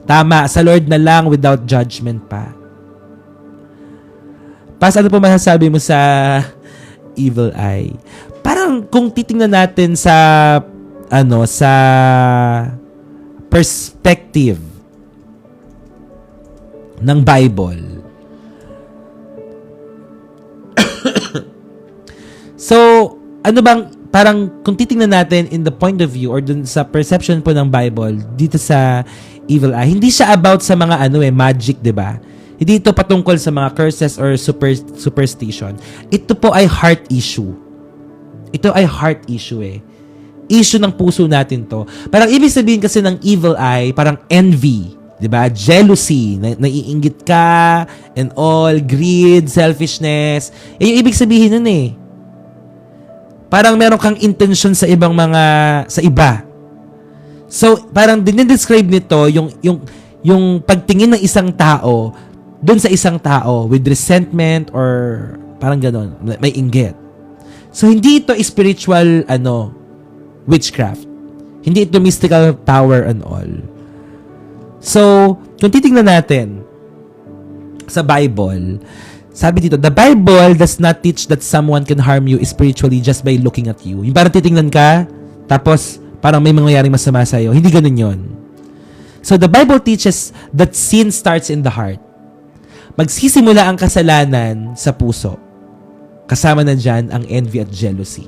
Tama, sa Lord na lang without judgment pa. Pas, ano po masasabi mo sa evil eye? Parang kung titingnan natin sa sa perspective ng Bible. So, ano bang, parang kung titingnan natin in the point of view or dun sa perception po ng Bible dito sa evil eye, hindi siya about sa mga magic, 'di ba? Hindi ito patungkol sa mga curses or superstition. Ito po ay heart issue. Ito ay heart issue eh. Issue ng puso natin to. Parang ibig sabihin kasi ng evil eye, parang envy, 'di ba? Jealousy, naiinggit ka and all, greed, selfishness. Yung ibig sabihin nun eh. Parang meron kang intention sa ibang sa iba. So, parang dinidescribe nito yung pagtingin ng isang tao doon sa isang tao with resentment or parang ganon, may inggit. So, hindi ito spiritual witchcraft. Hindi ito mystical power and all. So, kung titingnan natin sa Bible, sabi dito, the Bible does not teach that someone can harm you spiritually just by looking at you. Yung parang titingnan ka, tapos parang may mangyayaring masama sa'yo. Hindi ganun yon. So, the Bible teaches that sin starts in the heart. Magsisimula ang kasalanan sa puso. Kasama na dyan ang envy at jealousy.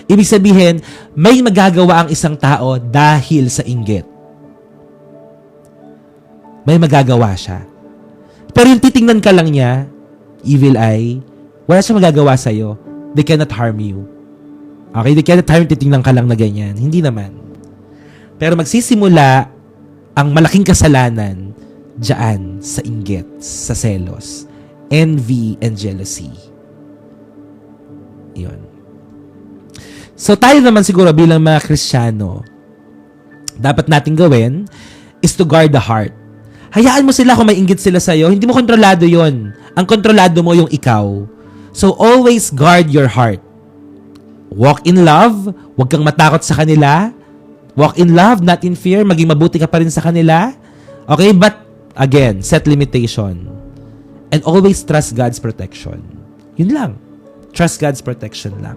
Ibig sabihin, may magagawa ang isang tao dahil sa inggit. May magagawa siya. Pero yung titingnan ka lang niya, evil eye, wala siya magagawa sa'yo. They cannot harm you. Okay? They cannot harm, titingnan ka lang na ganyan. Hindi naman. Pero magsisimula ang malaking kasalanan dyan sa inggit, sa selos, envy, and jealousy. Yun. So tayo naman siguro bilang mga Kristiyano, dapat natin gawin is to guard the heart. Hayaan mo sila kung may inggit sila sa'yo. Hindi mo kontrolado yon. Ang kontrolado mo yung ikaw. So always guard your heart. Walk in love. Huwag kang matakot sa kanila. Walk in love, not in fear. Maging mabuti ka pa rin sa kanila. Okay? But again, set limitation. And always trust God's protection. Yun lang. Trust God's protection lang.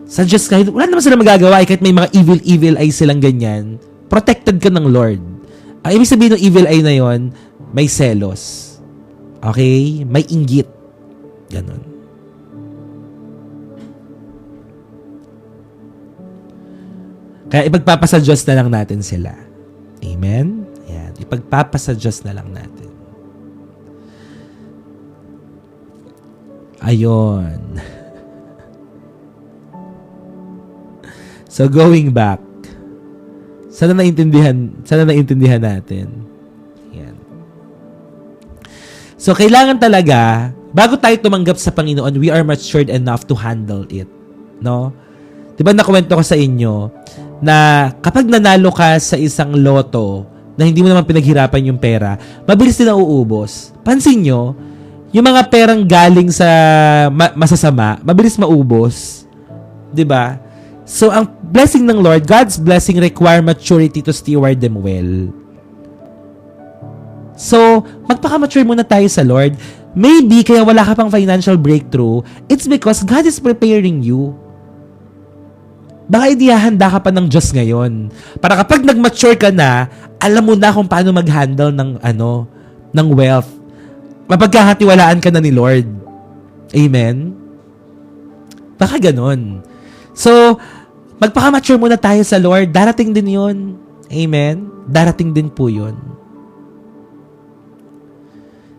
Sa Diyos, kahit wala naman sila magagawa, kahit may mga evil eye silang ganyan, protected ka ng Lord. Ang ibig sabihin ng evil eye na yon, may selos. Okay? May inggit. Ganon. Kaya ipagpapasa Diyos na lang natin sila. Amen? Ayan. Ipagpapasa Diyos na lang natin. Ayon. So, going back. Sana naintindihan natin. Ayan. So, kailangan talaga, bago tayo tumanggap sa Panginoon, we are matured enough to handle it. No? Diba nakwento ko sa inyo na kapag nanalo ka sa isang loto na hindi mo naman pinaghirapan yung pera, mabilis din nauubos. Pansin nyo, yung mga perang galing sa masasama, mabilis maubos. Diba? So, ang blessing ng Lord, God's blessing require maturity to steward them well. So, magpaka-mature muna tayo sa Lord. Maybe, kaya wala ka pang financial breakthrough, it's because God is preparing you. Baka idihanda ka pa ng Diyos ngayon. Para kapag nag-mature ka na, alam mo na kung paano mag-handle ng wealth. Mapagkakatiwalaan ka na ni Lord. Amen? Baka ganon. So, magpaka-mature muna tayo sa Lord. Darating din yun. Amen? Darating din po yun.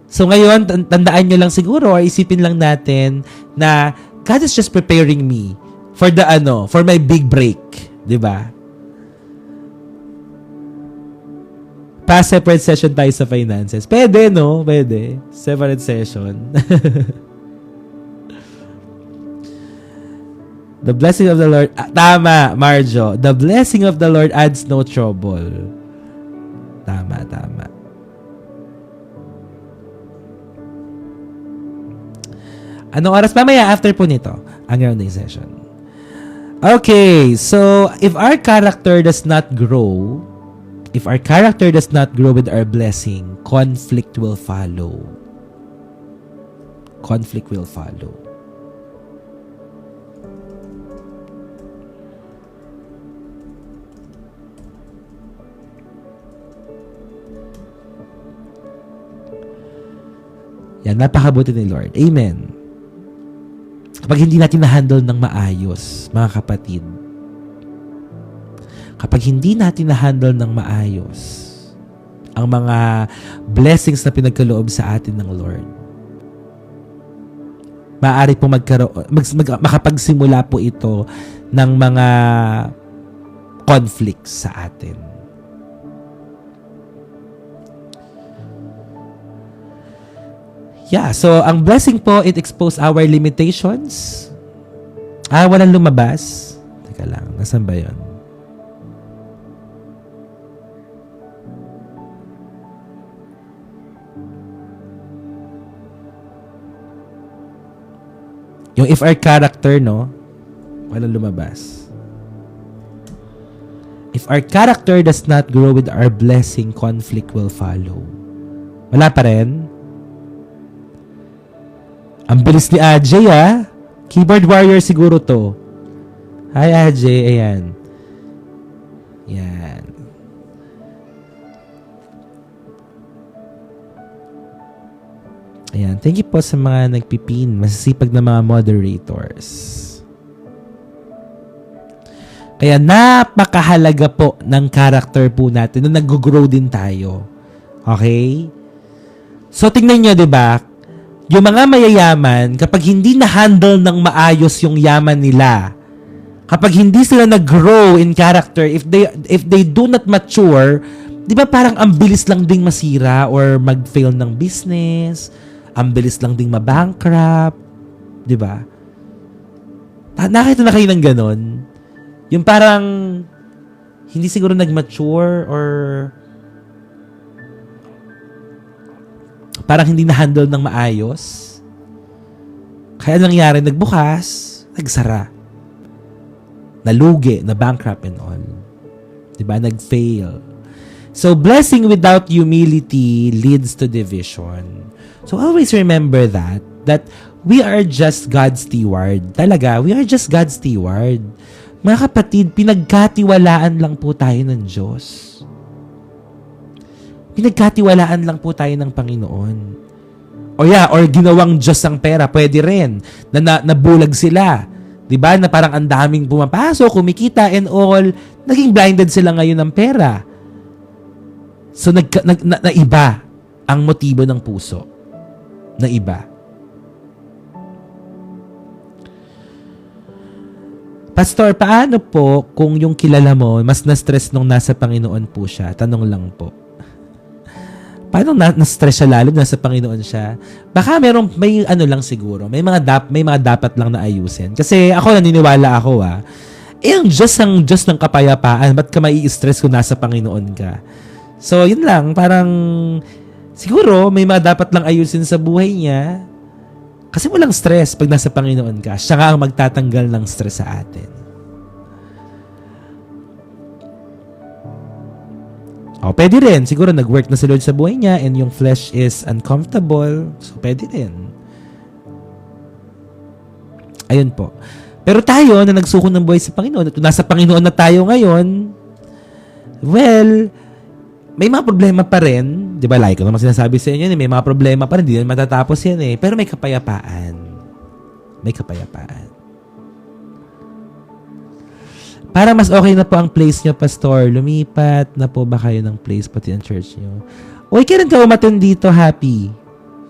So, ngayon, tandaan nyo lang siguro or isipin lang natin na God is just preparing me for my big break. Diba? Separate session tayo sa finances. Pwede, no? Pwede. Separate session. The blessing of the Lord, tama, Marjo. The blessing of the Lord adds no trouble. Tama. Anong oras? Mamaya, after po nito, ang grounding session. Okay, so, if our character does not grow with our blessing, conflict will follow. Conflict will follow. Yan, napakabuti ni Lord. Amen. Kapag hindi natin na-handle ng maayos, mga kapatid, kapag hindi natin na-handle ng maayos ang mga blessings na pinagkaloob sa atin ng Lord, maaari po makapagsimula po ito ng mga conflicts sa atin. Yeah, so ang blessing po, it expose our limitations. Walang lumabas. Teka lang, nasan ba yun? Yung if our character, no? Walang lumabas. If our character does not grow with our blessing, conflict will follow. Wala pa rin? Ang bilis ni Ajay, Keyboard warrior siguro to. Hi, Ajay. Ayan. Yan. Ayan. Thank you po sa mga nagpipin. Masasipag na mga moderators. Kaya napakahalaga po ng character po natin na nag-grow din tayo. Okay? So, tingnan nyo, diba? Yung mga mayayaman, kapag hindi na-handle ng maayos yung yaman nila, kapag hindi sila nag-grow in character, if they do not mature, di ba parang ang bilis lang ding masira or mag-fail ng business, ang bilis lang ding mabankrupt, di ba? Nakita na kayo ng ganon? Yung parang hindi siguro nag-mature or parang hindi na-handle ng maayos. Kaya nangyari, nagbukas, nagsara. Nalugi, na-bankrupt and all. Diba? Nag-fail. So, blessing without humility leads to division. So always remember that we are just God's steward. Talaga, we are just God's steward. Mga kapatid, pinagkatiwalaan lang po tayo ng Diyos. Pinagkatiwalaan lang po tayo ng Panginoon. Or ginawang Diyos ang pera, pwede rin. Nabulag sila. Diba? Na parang ang daming pumapasok, kumikita and all. Naging blinded sila ngayon ng pera. So, naiba ang motibo ng puso. Naiba. Pastor, paano po kung yung kilala mo, mas na-stress nung nasa Panginoon po siya? Tanong lang po. Paano na-stress siya lalo nasa Panginoon siya? Baka may ano lang siguro. May mga dapat lang na ayusin. Kasi ako, naniniwala ako ang Diyos ng kapayapaan. Ba't ka mai-stress kung nasa Panginoon ka? So, yun lang. Parang, siguro, may mga dapat lang ayusin sa buhay niya. Kasi walang stress pag nasa Panginoon ka. Siya nga ang magtatanggal ng stress sa atin. Pwede rin. Siguro nag-work na si Lord sa buhay niya and yung flesh is uncomfortable. So, pwede rin. Ayun po. Pero tayo na nagsuko ng buhay sa Panginoon at nasa Panginoon na tayo ngayon, well, may mga problema pa rin. Di ba? Like ko naman sinasabi sa inyo, may mga problema pa rin. Hindi na matatapos yan eh. Pero may kapayapaan. May kapayapaan. Para mas okay na po ang place nyo, Pastor. Lumipat na po ba kayo ng place pati ang church nyo? Uy, kailan ka umattend dito, Happy?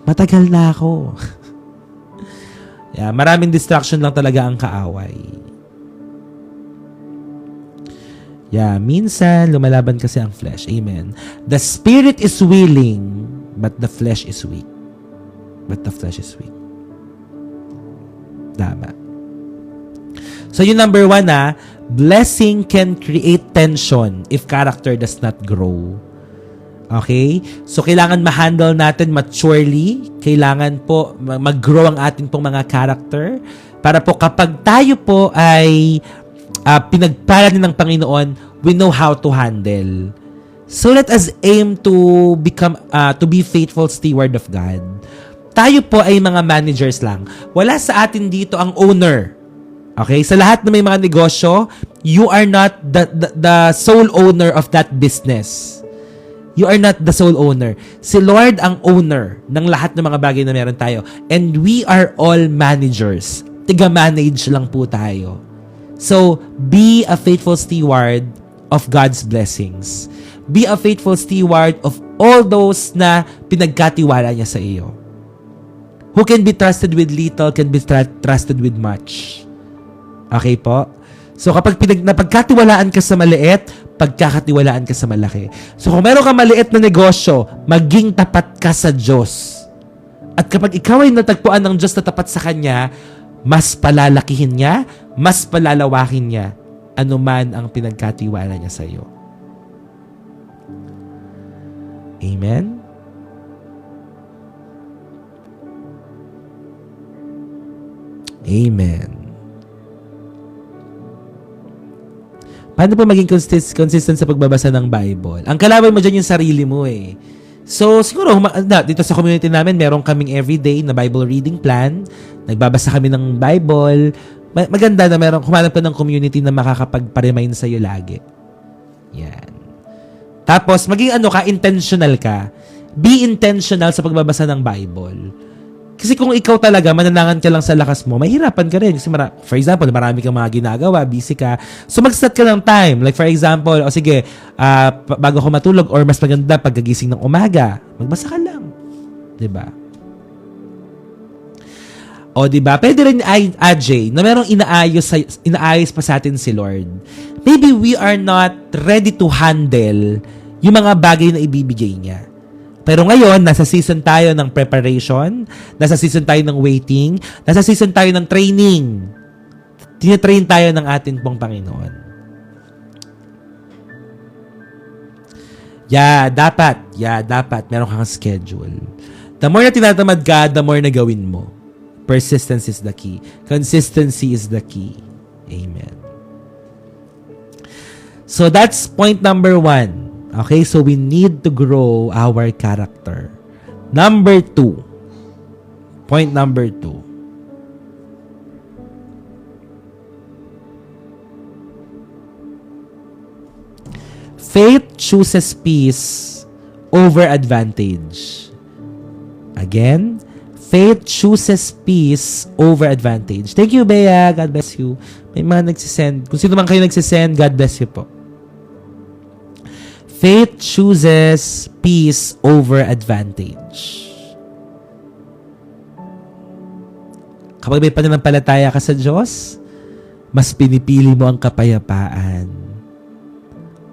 Matagal na ako. Maraming distraction lang talaga ang kaaway. Minsan, lumalaban kasi ang flesh. Amen. The spirit is willing, but the flesh is weak. Tama. So, yung number 1 blessing can create tension if character does not grow. Okay? So, kailangan ma-handle natin maturely. Kailangan po mag-grow ang ating pong mga character para po kapag tayo po ay pinagpala din ng Panginoon, we know how to handle. So, let us aim to be faithful steward of God. Tayo po ay mga managers lang. Wala sa atin dito ang owner. Okay? Sa lahat na may mga negosyo, you are not the sole owner of that business. You are not the sole owner. Si Lord ang owner ng lahat ng mga bagay na meron tayo. And we are all managers. Tiga-manage lang po tayo. So, be a faithful steward of God's blessings. Be a faithful steward of all those na pinagkatiwala niya sa iyo. Who can be trusted with little can be trusted with much. Okay po? So, kapag napagkatiwalaan ka sa maliit, pagkakatiwalaan ka sa malaki. So, kung meron ka maliit na negosyo, maging tapat ka sa Diyos. At kapag ikaw ay natagpuan ng Diyos na tapat sa Kanya, mas palalakihin niya, mas palalawakin niya, anuman ang pinagkatiwala niya sa iyo. Amen? Amen. Paano po maging consistent sa pagbabasa ng Bible? Ang kalaban mo dyan yung sarili mo eh. So, siguro, dito sa community namin, meron kaming everyday na Bible reading plan. Nagbabasa kami ng Bible. Maganda na humanap ka ng community na makakapag-remind sa'yo lagi. Yan. Tapos, maging intentional ka. Be intentional sa pagbabasa ng Bible. Kasi kung ikaw talaga, mananangan ka lang sa lakas mo, mahirapan ka rin. Kasi for example, marami kang mga ginagawa, busy ka. So, mag-set ka ng time. Like for example, bago ko matulog or mas maganda pagkagising ng umaga, magbasa ka lang. Diba? O diba? Pwede rin, Ajay, na merong inaayos pa sa atin si Lord. Maybe we are not ready to handle yung mga bagay na ibibigay niya. Pero ngayon, nasa season tayo ng preparation, nasa season tayo ng waiting, nasa season tayo ng training. Tinitrain tayo ng ating pong Panginoon. Dapat. Meron kang schedule. The more na tinatamad ka, the more na gawin mo. Persistence is the key. Consistency is the key. Amen. So that's point number 1. Okay, so we need to grow our character. Number 2, Point number 2. Faith chooses peace over advantage. Again, faith chooses peace over advantage. Thank you, Bea. God bless you. May mga nagsisend. Kung sino man kayo nagsisend, God bless you po. Faith chooses peace over advantage. Kapag may pananampalataya ka sa Diyos, mas pinipili mo ang kapayapaan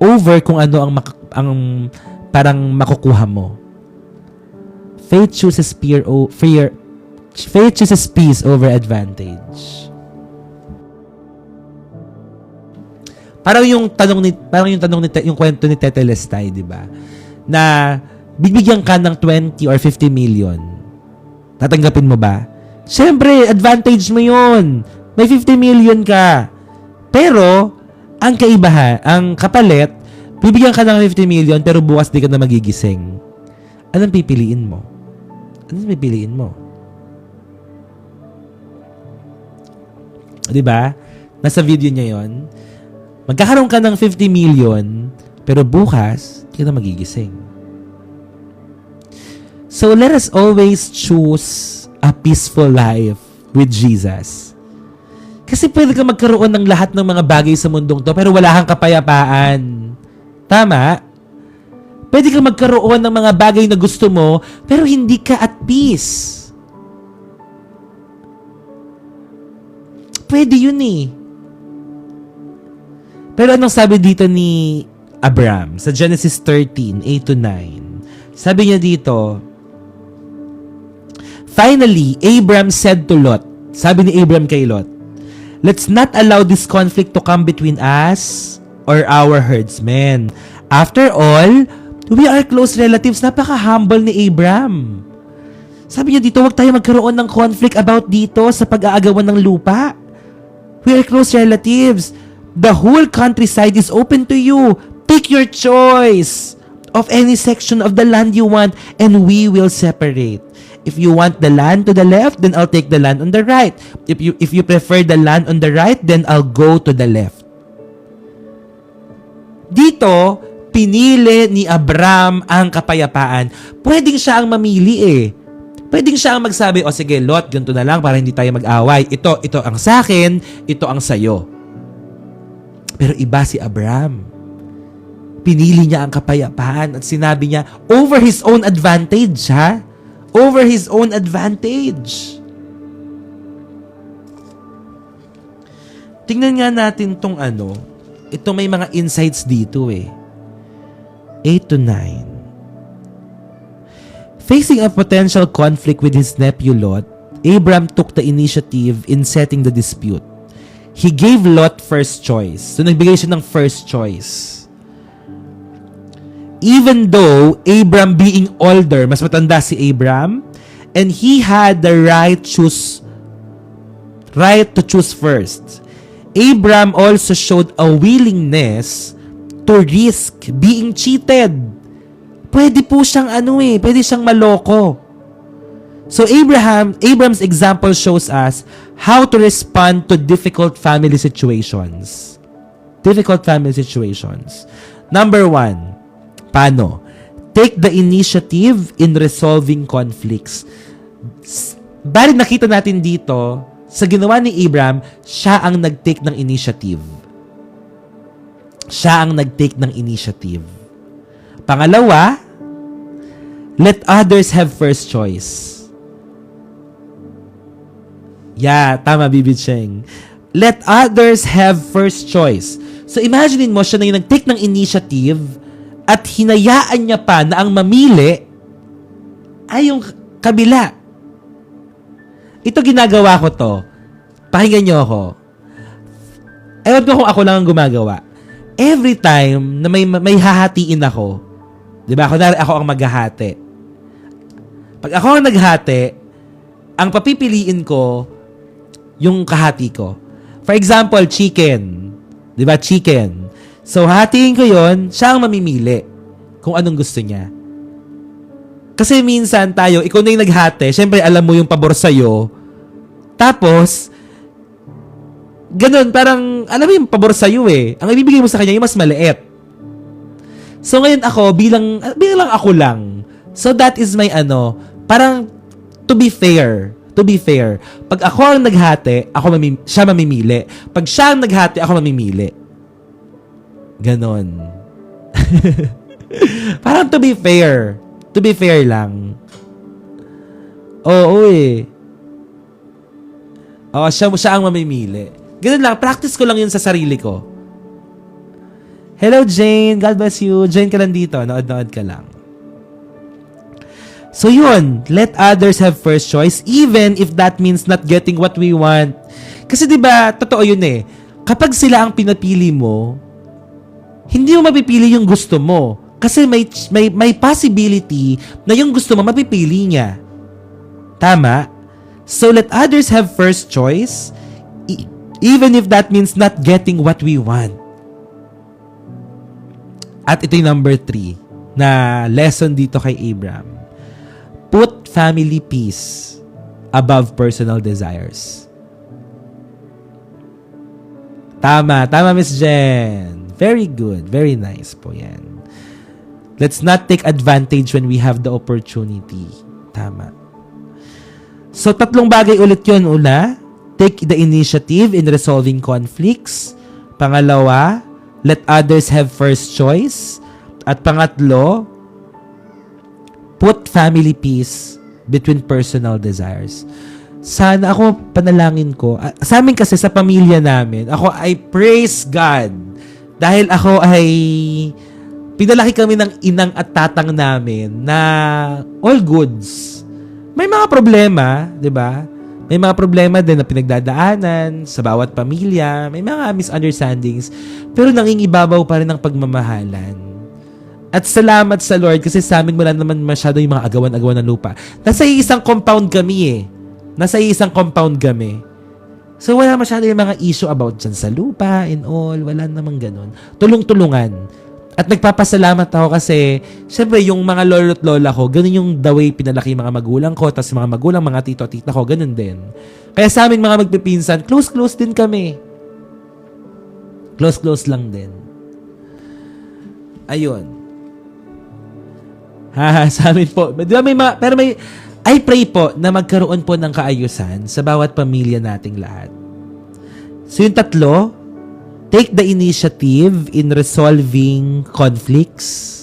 over kung ano ang parang makukuha mo. Faith chooses faith chooses peace over advantage. Yung kwento ni Tete Lestay, 'di ba? Na bibigyan ka ng 20 or 50 million. Tatanggapin mo ba? Siyempre, advantage mo 'yon. May 50 million ka. Pero ang kaibahan, ang kapalit, bibigyan ka ng 50 million pero bukas di ka na magigising. Anong pipiliin mo? Anong pipiliin mo? 'Di ba? Nasa video niya 'yon. Magkakaroon ka ng 50 million pero bukas di ka na magigising. So let us always choose a peaceful life with Jesus. Kasi pwede ka magkaroon ng lahat ng mga bagay sa mundong to pero wala kang kapayapaan. Tama? Pwede ka magkaroon ng mga bagay na gusto mo pero hindi ka at peace. Pwede yun eh. Pero anong sabi dito ni Abraham sa Genesis 13, 8-9? Sabi niya dito, finally, Abraham said to Lot, sabi ni Abraham kay Lot, let's not allow this conflict to come between us or our herdsmen. After all, we are close relatives. Napaka-humble ni Abraham. Sabi niya dito, huwag tayo magkaroon ng conflict about dito sa pag-aagawan ng lupa. We are close relatives. The whole countryside is open to you. Pick your choice of any section of the land you want and we will separate. If you want the land to the left, then I'll take the land on the right. If you prefer the land on the right, then I'll go to the left. Dito, pinili ni Abraham ang kapayapaan. Pwedeng siya ang mamili eh. Pwedeng siya ang magsabi, o sige, Lot, ganito na lang para hindi tayo mag-away. Ito ang sa akin, ito ang sayo. Pero iba si Abraham. Pinili niya ang kapayapaan at sinabi niya, over his own advantage, ha? Over his own advantage. Tingnan nga natin tong ito may mga insights dito eh. 8-9. Facing a potential conflict with his nephew Lot, Abraham took the initiative in setting the dispute. He gave Lot first choice. So nagbigay siya ng first choice. Even though Abraham being older, mas matanda si Abraham, and he had the right to choose first. Abraham also showed a willingness to risk being cheated. Pwede po siyang pwede siyang maloko. So Abraham's example shows us how to respond to difficult family situations. Number 1, paano? Take the initiative in resolving conflicts. Bali nakita natin dito, sa ginawa ni Abraham, siya ang nag-take ng initiative. Pangalawa, let others have first choice. Yeah, tama, Bibi Cheng. Let others have first choice. So imagine mo, siya na yung nag-take ng initiative at hinayaan niya pa na ang mamili ay yung kabila. Ito ginagawa ko to. Pakinggan niyo ako. Ewan ko kung ako lang ang gumagawa. Every time na may hahatiin ako, di ba? Kunwari ako ang maghahati. Pag ako ang naghati, ang papipiliin ko, yung kahati ko. For example, chicken. Di ba? Chicken. So, hatiin ko yon, siya ang mamimili kung anong gusto niya. Kasi minsan tayo, ikaw na yung naghati, syempre alam mo yung pabor sa'yo. Tapos, ganun, parang, alam mo yung pabor sa'yo eh. Ang ibibigay mo sa kanya, yung mas maliit. So ngayon ako, bilang ako lang. So that is my parang, to be fair, pag ako ang naghati, siya mamimili. Pag siya ang naghati, ako mamimili. Ganon. Parang to be fair. To be fair lang. Oo eh. Oo, siya ang mamimili. Ganun lang, practice ko lang yun sa sarili ko. Hello Jane, God bless you. Join ka lang dito, nood-nood ka lang. So yun, let others have first choice even if that means not getting what we want. Kasi 'di ba, totoo yun eh. Kapag sila ang pinapili mo, hindi mo mapipili yung gusto mo kasi may possibility na yung gusto mo mapipili niya. Tama? So let others have first choice even if that means not getting what we want. At ito yung number 3 na lesson dito kay Abraham. Put family peace above personal desires. Tama, Miss Jen. Very good. Very nice po yan. Let's not take advantage when we have the opportunity. Tama. So, 3 bagay ulit yun. Una, take the initiative in resolving conflicts. Pangalawa, let others have first choice. At pangatlo, put family peace between personal desires. Sana ako, panalangin ko. Sa amin kasi, sa pamilya namin, ako ay praise God. Dahil ako ay pinalaki kami ng inang at tatang namin na all goods. May mga problema, di ba? May mga problema din na pinagdadaanan sa bawat pamilya. May mga misunderstandings. Pero nangingibabaw pa rin ang pagmamahalan. At salamat sa Lord kasi sa amin wala naman masyado yung mga agawan-agawan ng lupa. Nasa isang compound kami. So wala masyado yung mga issue about dyan sa lupa and all. Wala namang ganun. Tulong-tulungan. At nagpapasalamat ako kasi syempre yung mga lolo't lola ko, ganun yung the way pinalaki yung mga magulang ko, tapos mga magulang, mga tito-tita ko, ganun din. Kaya sa amin mga magpipinsan, close din kami. Close lang din. Ayun. Sa amin po. Di ba I pray po na magkaroon po ng kaayusan sa bawat pamilya nating lahat. So yung 3, take the initiative in resolving conflicts.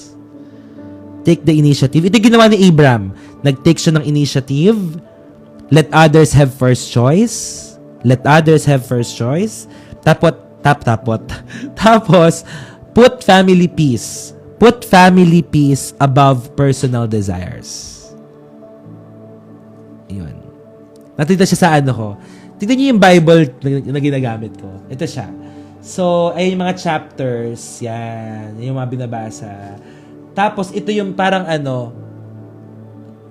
Take the initiative. Ito ginawa ni Abraham. Nag-take siya ng initiative. Let others have first choice. Tapos, put family peace. Put family peace above personal desires. Yun. Natita siya sa ko. Tignan niyo yung Bible na ginagamit ko. Ito siya. So, ay yung mga chapters. Yan. Yung mga binabasa. Tapos, ito yung parang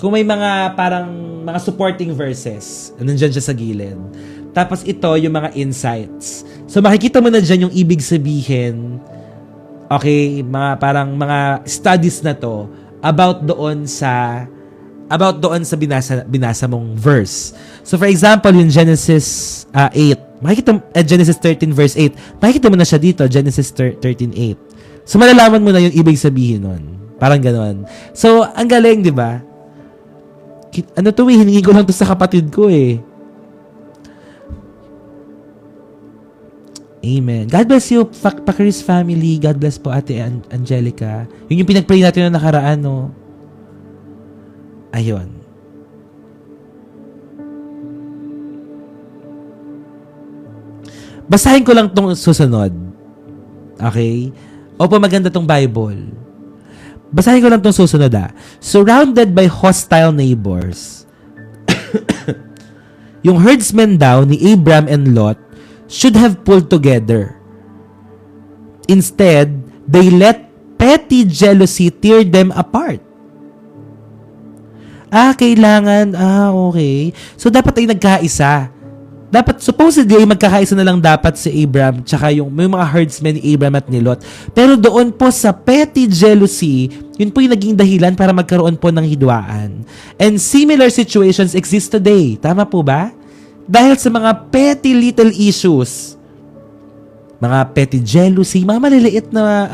kung may mga parang mga supporting verses. Nandyan siya sa gilid. Tapos, ito yung mga insights. So, makikita mo na dyan yung ibig sabihin. Okay, mga studies na to about doon sa binasa mong verse. So for example, yung Genesis 8. Genesis 13 verse 8. Makikita mo na siya dito, Genesis 13:8. So malalaman mo na yung ibig sabihin nun. Parang ganoon. So ang galing, 'di ba? Hiningi ko lang to sa kapatid ko eh. Amen. God bless you, Pacaris family. God bless po Ate Angelica. Yun yung pinag-pray natin na nakaraan, no? Ayun. Basahin ko lang tong susunod. Okay? Opo, maganda tong Bible. Basahin ko lang tong susunod Surrounded by hostile neighbors. Yung herdsmen daw ni Abram and Lot should have pulled together. Instead, they let petty jealousy tear them apart. Kailangan, okay. So, dapat ay nagkaisa. Dapat, supposedly, magkakaisa na lang dapat si Abram tsaka may mga herdsmen ni Abram at ni Lot. Pero doon po sa petty jealousy, yun po yung naging dahilan para magkaroon po ng hidwaan. And similar situations exist today. Tama po ba? Dahil sa mga petty little issues, mga petty jealousy, mga maliliit na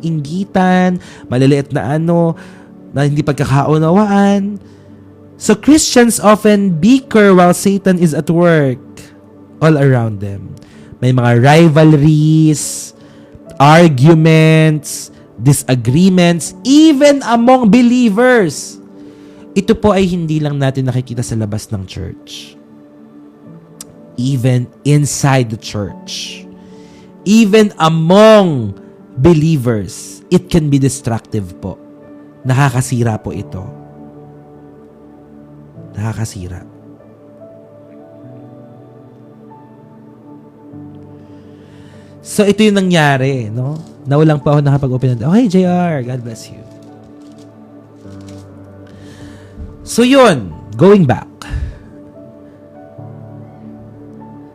inggitan, maliliit na na hindi pagkakaunawaan. So Christians often bicker while Satan is at work all around them. May mga rivalries, arguments, disagreements, even among believers. Ito po ay hindi lang natin nakikita sa labas ng church. Even inside the church. Even among believers, it can be destructive po. Nakakasira po ito. Nakakasira. So, ito yung nangyari, no? Nawalang pa ako nakapag-open. Okay, JR, God bless you. So, yun. Going back.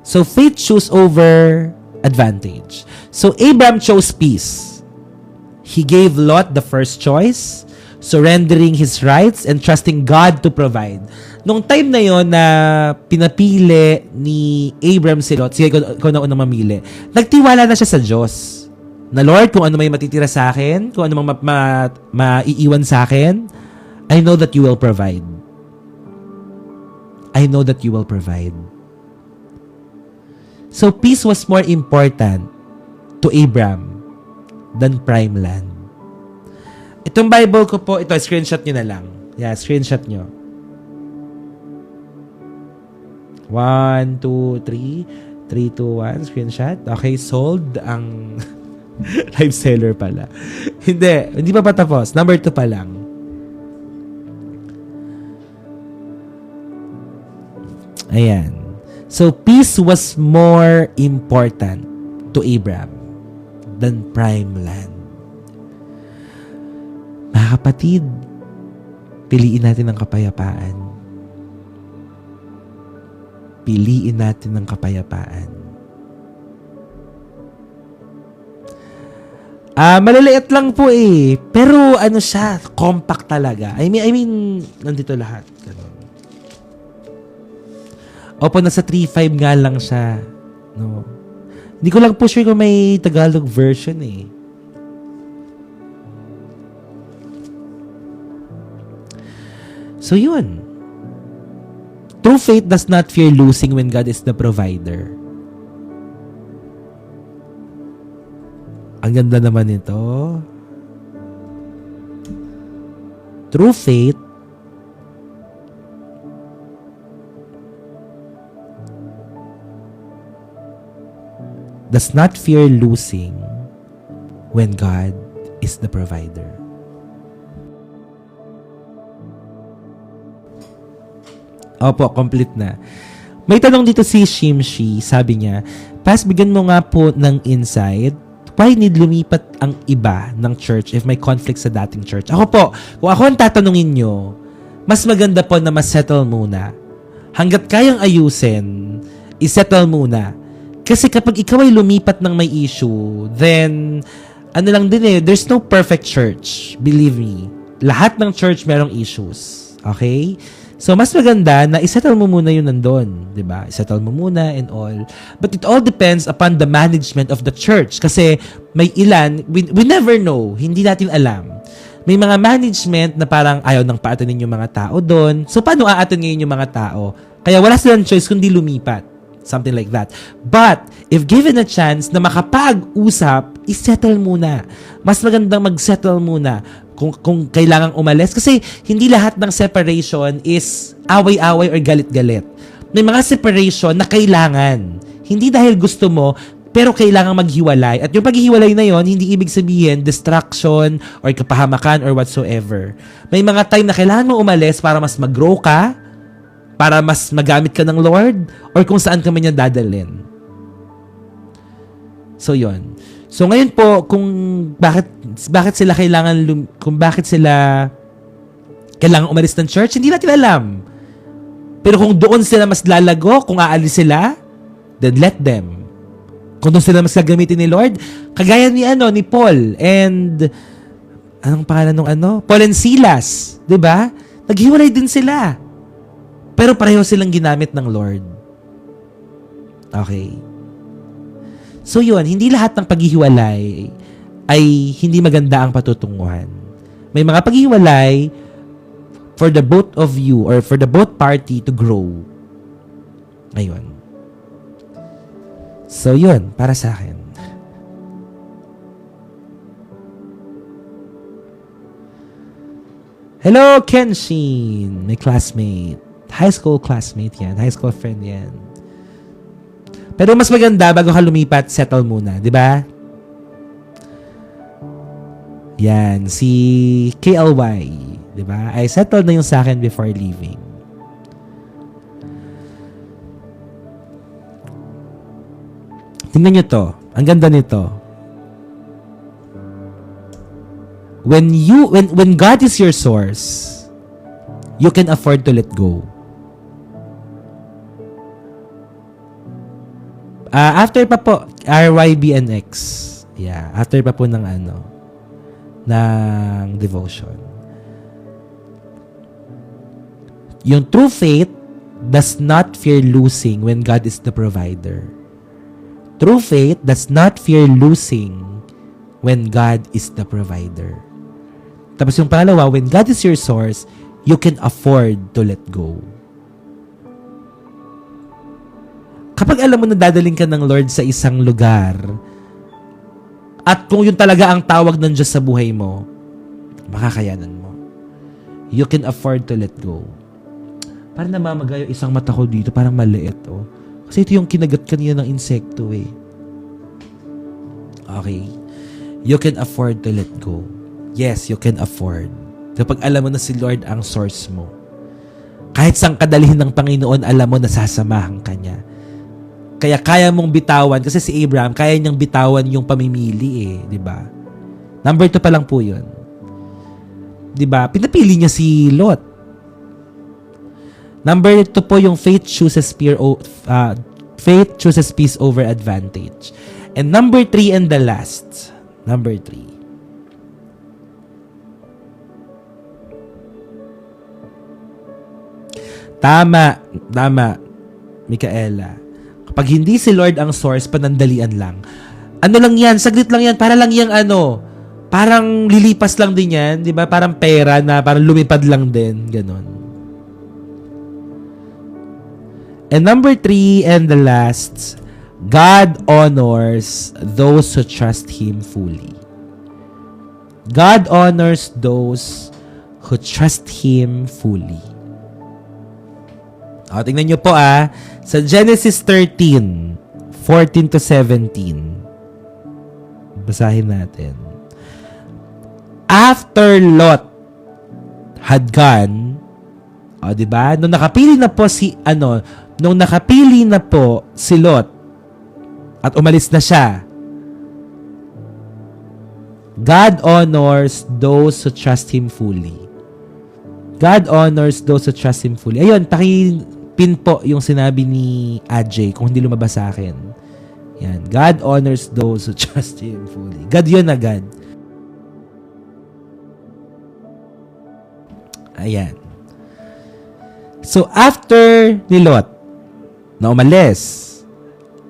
So, faith chose over advantage. So, Abram chose peace. He gave Lot the first choice, surrendering his rights and trusting God to provide. Nung time na yon na pinapili ni Abram si Lot, sige, ikaw na unang mamili, nagtiwala na siya sa Diyos. Na Lord, kung ano may matitira sa akin, kung ano mang maiiwan sa akin, I know that you will provide. I know that you will provide. So, peace was more important to Abram than prime land. Itong Bible ko po, ito, screenshot nyo na lang. Yeah, screenshot nyo. 1, 2, 3. 3, 2, 1. Screenshot. Okay, sold ang live seller pala. Hindi pa patapos. Number 2 pa lang. Ayan. So, peace was more important to Abram than prime land. Mga kapatid, piliin natin ang kapayapaan. Piliin natin ang kapayapaan. Maliliit lang po eh. Pero siya, compact talaga. I mean, nandito lahat. Ganun. Opo, nasa 3.5 nga lang siya. No. Hindi ko lang po sure kung may Tagalog version eh. So yun. True faith does not fear losing when God is the provider. Ang ganda naman ito. True faith does not fear losing when God is the provider. Opo, complete na. May tanong dito si Shimshi, sabi niya, Pas, bigyan mo nga po ng insight, why need lumipat ang iba ng church if may conflict sa dating church? Ako po, kung ako ang tatanungin nyo, mas maganda po na mas-settle muna. Hanggat kayang ayusin, isettle muna. Kasi kapag ikaw ay lumipat ng may issue, then, lang din there's no perfect church. Believe me. Lahat ng church merong issues. Okay? So, mas maganda na isettle mo muna yun nandun. Diba? Isettle mo muna and all. But it all depends upon the management of the church. Kasi may ilan, we never know. Hindi natin alam. May mga management na parang ayaw nang paatanin yung mga tao doon. So, paano aatan ngayon yung mga tao? Kaya wala silang choice kundi lumipat. Something like that. But, if given a chance na makapag-usap, isettle muna. Mas magandang mag-settle muna kung kailangang umalis. Kasi, hindi lahat ng separation is away-away or galit-galit. May mga separation na kailangan. Hindi dahil gusto mo, pero kailangang maghiwalay. At yung paghihiwalay na yon, hindi ibig sabihin distraction or kapahamakan or whatsoever. May mga time na kailangan mo umalis para mas mag-grow ka, para mas magamit ka ng Lord, or kung saan ka man niya dadalhin. So, yon. So, ngayon po, kung bakit sila kailangan umalis ng church, hindi natin alam. Pero kung doon sila mas lalago, kung aalis sila, then let them. Kung doon sila mas gagamitin ni Lord, kagaya ni Paul and anong pangalan nung Paul and Silas, 'di ba? Naghiwalay din sila. Pero pareho silang ginamit ng Lord. Okay. So yun, hindi lahat ng paghihiwalay ay hindi maganda ang patutunguhan. May mga paghihiwalay for the both of you or for the both party to grow. Ngayon. So yun, para sa akin. Hello, Kenshin! My classmate. High school classmate yan. High school friend yan. Pero mas maganda bago ka lumipat, settle muna. Di ba? Yan. Si KLY. Di ba? I settled na yung sa akin before leaving. Tingnan nyo to. Ang ganda nito. When God is your source, you can afford to let go. After pa po, RYBNX. Yeah, after pa po ng ng devotion. Yung true faith does not fear losing when God is the provider. True faith does not fear losing when God is the provider. Tapos yung pangalawa, when God is your source, you can afford to let go. Kapag alam mo na dadaling ka ng Lord sa isang lugar, at kung yun talaga ang tawag ng Diyos sa buhay mo, makakayanan mo. You can afford to let go. Parang namamagayo isang mata ko dito, parang maliit, oh. Kasi ito yung kinagat kanina ng insekto, eh. Okay. You can afford to let go. Yes, you can afford. Kapag alam mo na si Lord ang source mo, kahit sang kadalihin ng Panginoon, alam mo na sasamahan ka niya. Kaya kaya mong bitawan, kasi si Abraham, kaya niyang bitawan yung pamimili, eh. Diba? Number 2 pa lang po yun. Diba? Pinapili niya si Lot. Number 2 po yung faith chooses peace over advantage. And number 3 and the last. Number 3. Tama, Micaela. Kapag hindi si Lord ang source, panandalian lang. Ano lang yan, saglit lang yan, para lang yung parang lilipas lang din yan, di ba? Parang pera na parang lumipad lang din, ganon. And number 3 and the last, God honors those who trust Him fully. God honors those who trust Him fully. O, tingnan nyo po sa Genesis 13, 14 to 17. Basahin natin. After Lot had gone, diba? Nung nakapili na po si Lot at umalis na siya, God honors those who trust Him fully. God honors those who trust Him fully. Ayun, pin po yung sinabi ni Ajay kung hindi lumabas sa akin. Yan. God honors those who trust Him fully. God yun na God. Ayan. So, after ni Lot na umalis,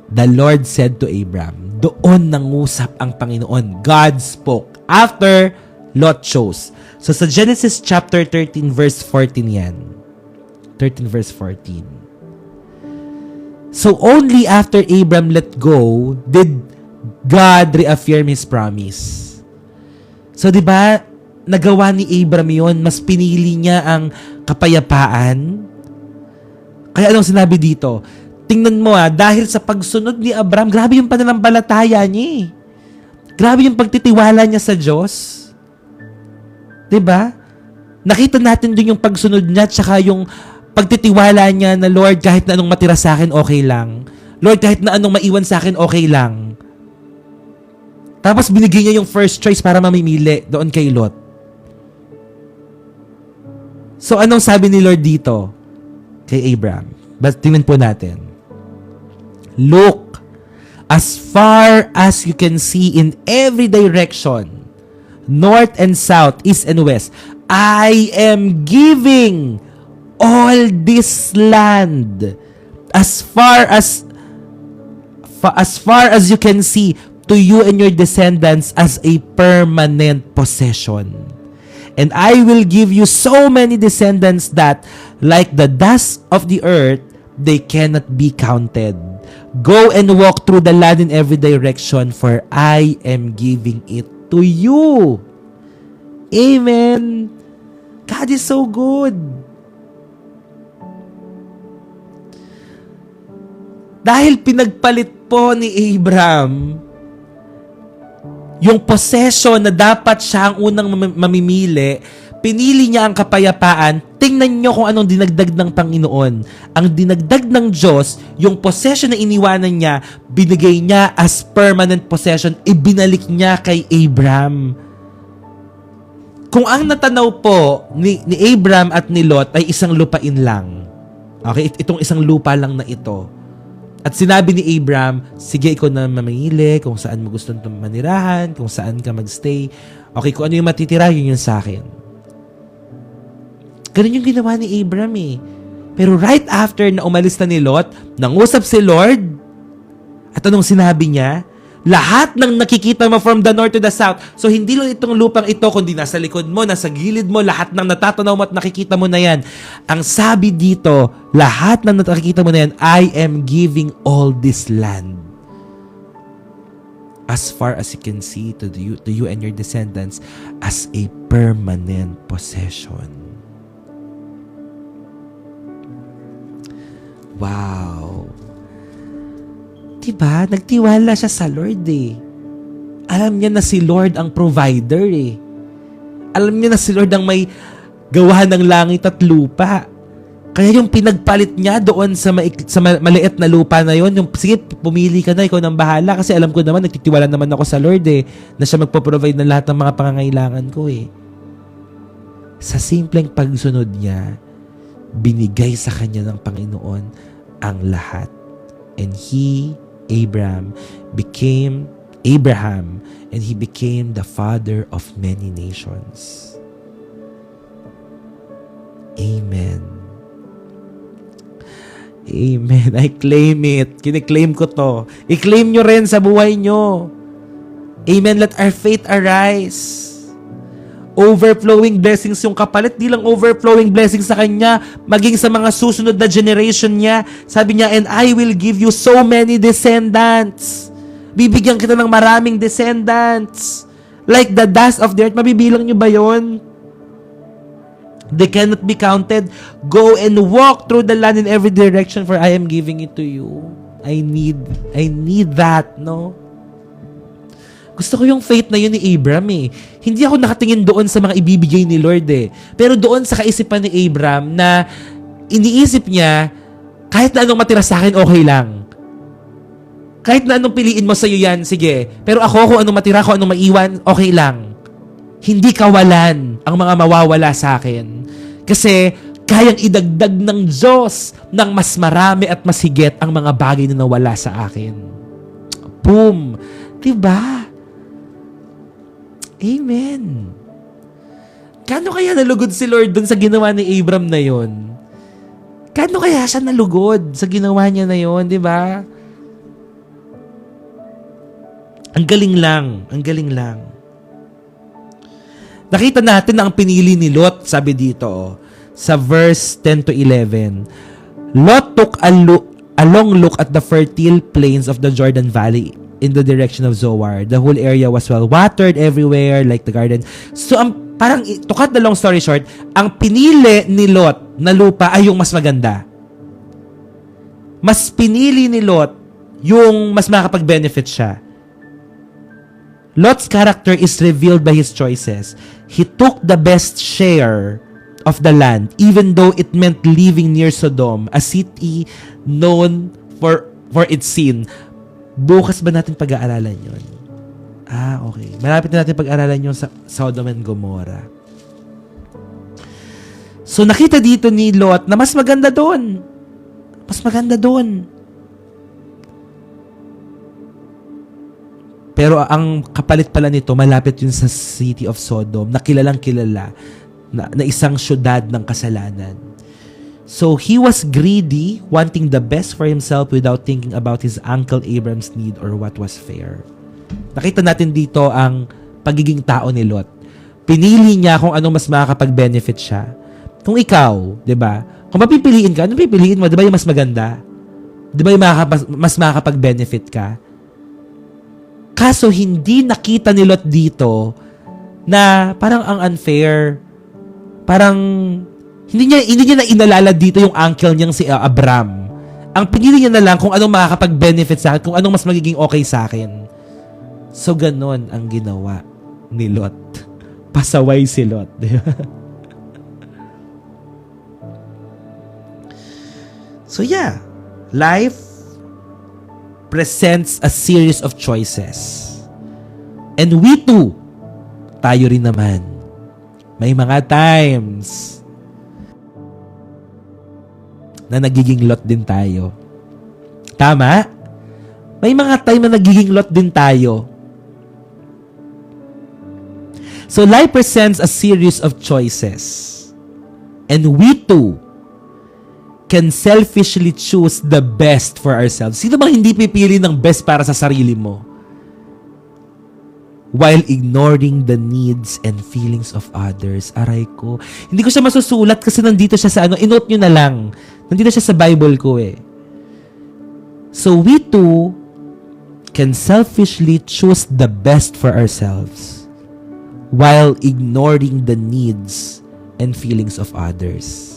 the Lord said to Abraham, doon nangusap ang Panginoon. God spoke. After Lot chose. So, sa Genesis chapter 13 verse 14 yan. 13 verse 14. So, only after Abraham let go, did God reaffirm His promise. So, di ba, nagawa ni Abraham yon, mas pinili niya ang kapayapaan. Kaya anong sinabi dito? Tingnan mo dahil sa pagsunod ni Abraham, grabe yung pananampalataya niya, eh. Grabe yung pagtitiwala niya sa Diyos. Diba? Nakita natin dun yung pagsunod niya tsaka yung pagtitiwala niya na, Lord, kahit na anong matira sa akin, okay lang. Lord, kahit na anong maiwan sa akin, okay lang. Tapos binigay niya yung first choice para mamimili doon kay Lot. So, anong sabi ni Lord dito? kay Abraham. But tingnan po natin. Look, as far as you can see in every direction, north and south, east and west, I am giving all this land as far as you can see to you and your descendants as a permanent possession. And I will give you so many descendants that, like the dust of the earth, they cannot be counted. Go and walk through the land in every direction, for I am giving it to you. Amen. God is so good. Dahil pinagpalit po ni Abraham yung possession na dapat siya ang unang mamimili, pinili niya ang kapayapaan. Tingnan niyo kung anong dinagdag ng Panginoon. Ang dinagdag ng Diyos, yung possession na iniwanan niya, binigay niya as permanent possession, ibinalik niya kay Abraham. Kung ang natanaw po ni Abraham at ni Lot ay isang lupain lang, okay, itong isang lupa lang na ito, at sinabi ni Abraham, sige, ikaw na mamili kung saan mo gusto manirahan, kung saan ka magstay. Okay, kung ano yung matitira, yun yung sa akin. Ganun yung ginawa ni Abraham eh. Pero right after na umalis na ni Lot, nangusap si Lord, at anong sinabi niya? Lahat ng nakikita mo from the north to the south. So, hindi lang itong lupang ito, kundi nasa likod mo, nasa gilid mo, lahat ng natatanaw mo at nakikita mo na yan. Ang sabi dito, lahat ng nakikita mo na yan, I am giving all this land as far as you can see to you and your descendants as a permanent possession. Wow. Diba? Nagtiwala siya sa Lord eh. Alam niya na si Lord ang provider eh. Alam niya na si Lord ang may gawa ng langit at lupa. Kaya yung pinagpalit niya doon sa maliit na lupa na yon, yung sige, pumili ka na, ikaw nang bahala. Kasi alam ko naman, nagtitiwala naman ako sa Lord eh, na siya magpo-provide ng lahat ng mga pangangailangan ko eh. Sa simpleng pagsunod niya, binigay sa kanya ng Panginoon ang lahat. And Abraham became the father of many nations. Amen. Amen. I claim it. Kiniklaim ko to. I-claim nyo rin sa buhay nyo. Amen. Let our faith arise. Overflowing blessings yung kapalit. Di lang overflowing blessings sa kanya, maging sa mga susunod na generation niya. Sabi niya, and I will give you so many descendants. Bibigyan kita ng maraming descendants. Like the dust of the earth. Mabibilang nyo ba yun? They cannot be counted. Go and walk through the land in every direction, for I am giving it to you. I need that, no? Gusto ko yung faith na yun ni Abraham eh. Hindi ako nakatingin doon sa mga ibibigay ni Lord eh. Pero doon sa kaisipan ni Abraham na iniisip niya, kahit na anong matira sa akin, okay lang. Kahit na anong piliin mo sa'yo yan, sige. Pero ako, kung anong matira, kung anong maiwan, okay lang. Hindi kawalan ang mga mawawala sa akin. Kasi kayang idagdag ng Diyos ng mas marami at mas higit ang mga bagay na nawala sa akin. Boom! Diba? Amen. Kano kaya nalugod si Lord dun sa ginawa ni Abraham na yon? Kano kaya siya nalugod sa ginawa niya na yon, di ba? Ang galing lang. Ang galing lang. Nakita natin na ang pinili ni Lot, sabi dito, sa verse 10 to 11. Lot took a long look at the fertile plains of the Jordan Valley in the direction of Zoar. The whole area was well watered everywhere, like the garden. So, parang, to cut the long story short, ang pinili ni Lot na lupa ay yung mas maganda. Mas pinili ni Lot yung mas makakapag-benefit siya. Lot's character is revealed by his choices. He took the best share of the land, even though it meant living near Sodom, a city known for its sin. Bukas ba natin pag-aaralan yun? Okay. Malapit na natin pag-aaralan yun sa Sodom and Gomorrah. So nakita dito ni Lot na mas maganda doon. Mas maganda doon. Pero ang kapalit pala nito, malapit yun sa city of Sodom, na kilalang kilala, na isang syudad ng kasalanan. So he was greedy, wanting the best for himself without thinking about his uncle Abram's need or what was fair. Nakita natin dito ang pagiging tao ni Lot. Pinili niya kung anong mas makakapag-benefit siya. Kung ikaw, 'di ba? Kung mapipiliin ka, anong pipiliin mo? 'Di ba yung mas maganda? 'Di ba yung mas makakapag-benefit ka? Kaso hindi nakita ni Lot dito na parang ang unfair. Parang hindi niya na inalala dito yung uncle niyang si Abram. Ang pinili niya na lang kung anong makakapag-benefit sa akin, kung anong mas magiging okay sa akin. So ganon ang ginawa ni Lot. Pasaway si Lot. So yeah, life presents a series of choices. And we too, tayo rin naman, may mga times na nagiging Lot din tayo. Tama? May mga time na nagiging Lot din tayo. So life presents a series of choices. And we too can selfishly choose the best for ourselves. Sino bang hindi pipili ng best para sa sarili mo? While ignoring the needs and feelings of others. Aray ko. Hindi ko siya masusulat kasi nandito siya sa inote nyo na lang. Nandito siya sa Bible ko eh. So we too can selfishly choose the best for ourselves while ignoring the needs and feelings of others.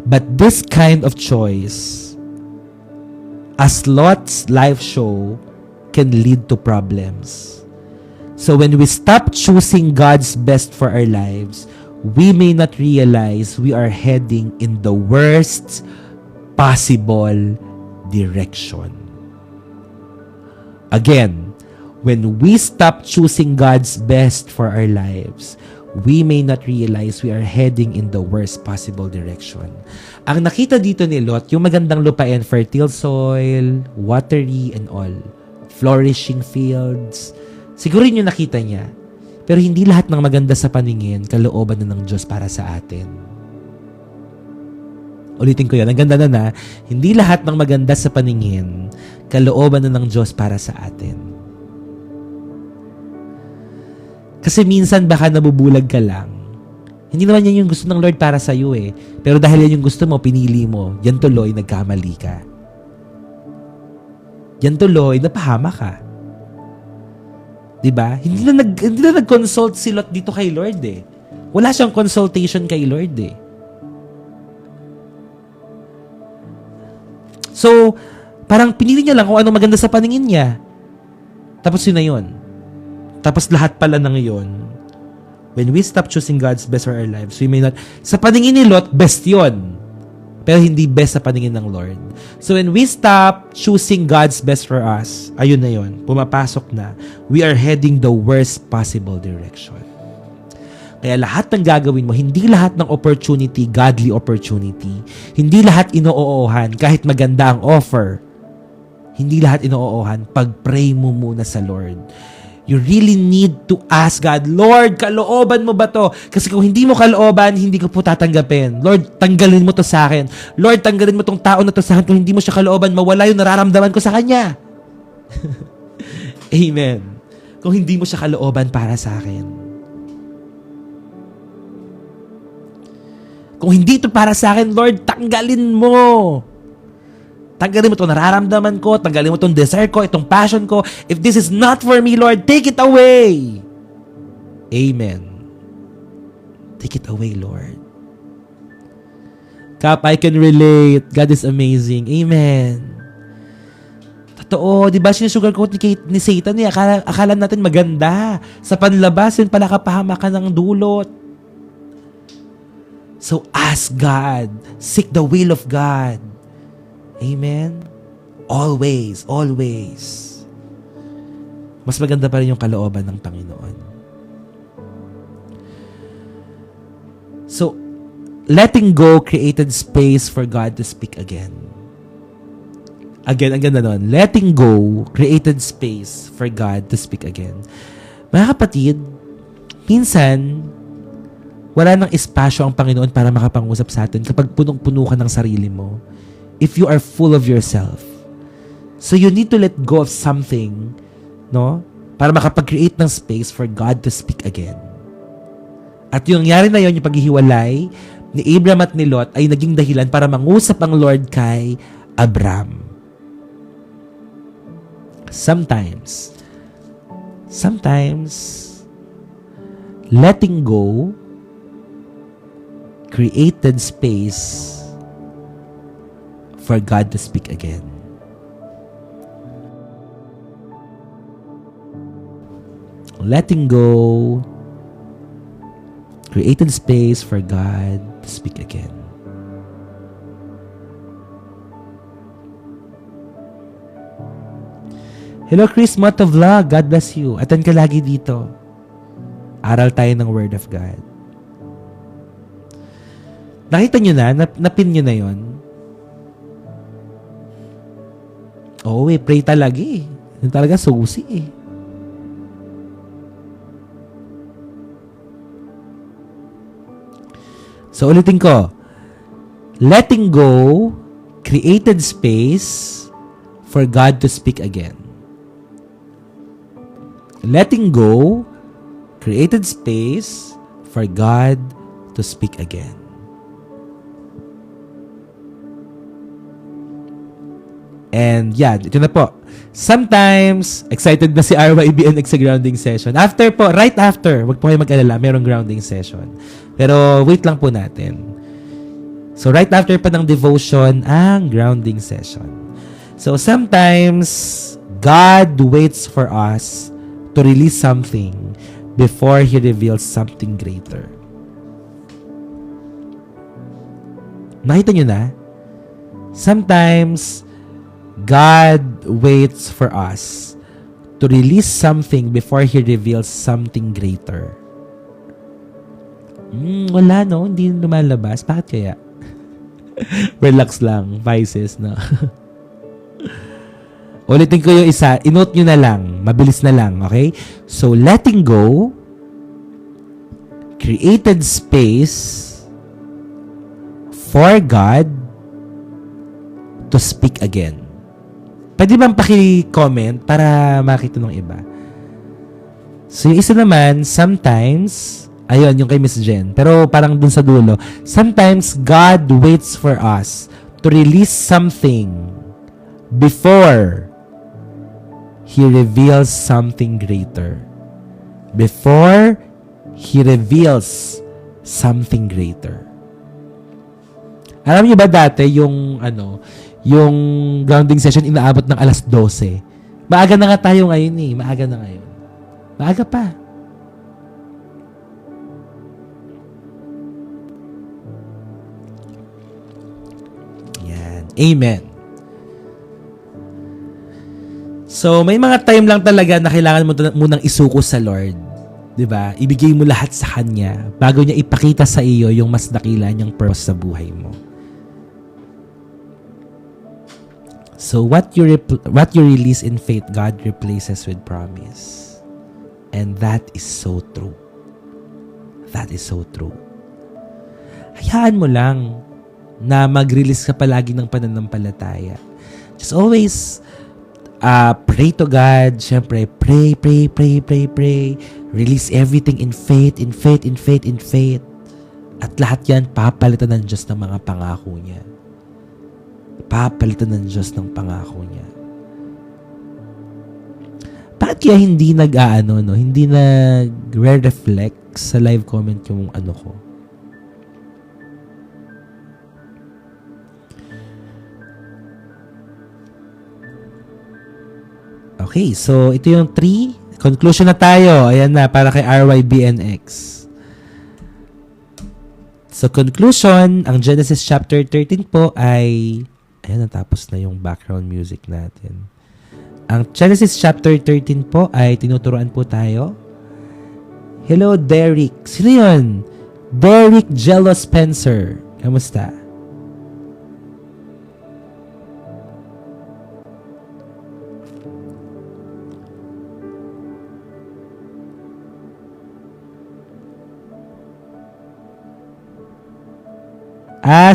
But this kind of choice, as Lot's life show, can lead to problems. So when we stop choosing God's best for our lives, we may not realize we are heading in the worst possible direction. Again, when we stop choosing God's best for our lives, we may not realize we are heading in the worst possible direction. Ang nakita dito ni Lot, yung magandang lupain, fertile soil, watery and all, flourishing fields. Siguro yun yung nakita niya. Pero hindi lahat ng maganda sa paningin, kalooban na ng Diyos para sa atin. Ulitin ko yan, ang ganda na hindi lahat ng maganda sa paningin, kalooban na ng Diyos para sa atin. Kasi minsan baka nabubulag ka lang. Hindi naman yan yung gusto ng Lord para sa iyo eh. Pero dahil yan yung gusto mo, pinili mo, yan tuloy, nagkamali ka. Yan tuloy, napahama ka. Diba? Hindi na nag-consult si Lot dito kay Lord eh. Wala siyang consultation kay Lord eh. So, parang pinili niya lang kung ano maganda sa paningin niya. Tapos yun na yun. Tapos lahat pala ng yun, when we stop choosing God's best for our lives, we may not, sa paningin ni Lot, best yun. Pero hindi best sa paningin ng Lord. So when we stop choosing God's best for us, ayun na yun, pumapasok na, we are heading the worst possible direction. Kaya lahat ng gagawin mo, hindi lahat ng opportunity, godly opportunity. Hindi lahat ino-oohan, kahit maganda ang offer. Hindi lahat ino-oohan, pag-pray mo muna sa Lord. You really need to ask God, Lord, kalooban mo ba to? Kasi kung hindi mo kalooban, hindi ko po tatanggapin. Lord, tanggalin mo to sa akin. Lord, tanggalin mo tong tao na to sa akin. Kung hindi mo siya kalooban, mawala yung nararamdaman ko sa kanya. Amen. Kung hindi mo siya kalooban para sa akin. Kung hindi to para sa akin, Lord, tanggalin mo. Tanggalin mo itong nararamdaman ko, tanggalin mo itong desire ko, itong passion ko. If this is not for me, Lord, take it away. Amen. Take it away, Lord. Kap, I can relate. God is amazing. Amen. Totoo, di ba sinusugarcoat ni Satan eh, akala natin maganda. Sa panlabas, yun pala kapahamakan ng dulot. So ask God. Seek the will of God. Amen? Always, always. Mas maganda pa rin yung kalooban ng Panginoon. letting go created space for God to speak again. Again, ang ganda nun. Letting go created space for God to speak again. Mga kapatid, minsan, wala nang espasyo ang Panginoon para makapangusap sa atin kapag punong-puno ka ng sarili mo. If you are full of yourself. So you need to let go of something, no? Para makapag-create ng space for God to speak again. At yung nangyari na yun, yung paghihiwalay ni Abraham at ni Lot ay naging dahilan para mangusap ang Lord kay Abram. Sometimes, letting go created space for God to speak again. Letting go created space for God to speak again. Hello Chris Motovlog, God bless you. Attend ka lagi dito. Aral tayo ng Word of God. Nakita nyo na? Napin nyo na yon? Oo pray talaga eh. Yun talaga susi eh. So ulitin ko. Letting go created space for God to speak again. Letting go created space for God to speak again. And yeah, ito na po. Sometimes, excited na si RYBNX sa grounding session. After po, right after, wag po kayo mag-alala, merong grounding session. Pero wait lang po natin. So right after pa ng devotion, ang grounding session. So sometimes, God waits for us to release something before He reveals something greater. Nakita nyo na? Sometimes, God waits for us to release something before He reveals something greater. Wala no? Hindi lumalabas. Bakit kaya? Relax lang. Vices, no? Ulitin ko yung isa. I-note nyo na lang. Mabilis na lang. Okay? So, letting go created space for God to speak again. Pwede bang paki-comment para makita ng iba? So, yung isa naman, sometimes, ayun, yung kay Miss Jen. Pero parang dun sa dulo, sometimes God waits for us to release something before He reveals something greater. Before He reveals something greater. Alam niyo ba dati yung yung grounding session inaabot ng alas 12. Maaga na nga tayo ngayon eh. Maaga na ngayon. Maaga pa. Yan. Amen. So, may mga time lang talaga na kailangan mo munang isuko sa Lord. 'Di ba? Ibigay mo lahat sa Kanya bago niya ipakita sa iyo yung mas dakila niyang purpose sa buhay mo. So, what you release in faith, God replaces with promise. And that is so true. That is so true. Hayaan mo lang na mag-release ka palagi ng pananampalataya. Just always pray to God. Siyempre, pray. Release everything in faith. At lahat yan, papalitan ng Diyos ng mga pangako niya. Papalitan ng Diyos ng pangako niya. Bakit kaya hindi hindi nag-reflect sa live comment yung ko? Okay, so ito yung 3. Conclusion na tayo. Ayan na, para kay RYBNX. So, conclusion, ang Genesis chapter 13 po ay, ayan, natapos na yung background music natin. Ang Genesis chapter 13 po ay tinuturuan po tayo. Hello, Derek. Sino yun? Derek Jello Spencer. Kamusta?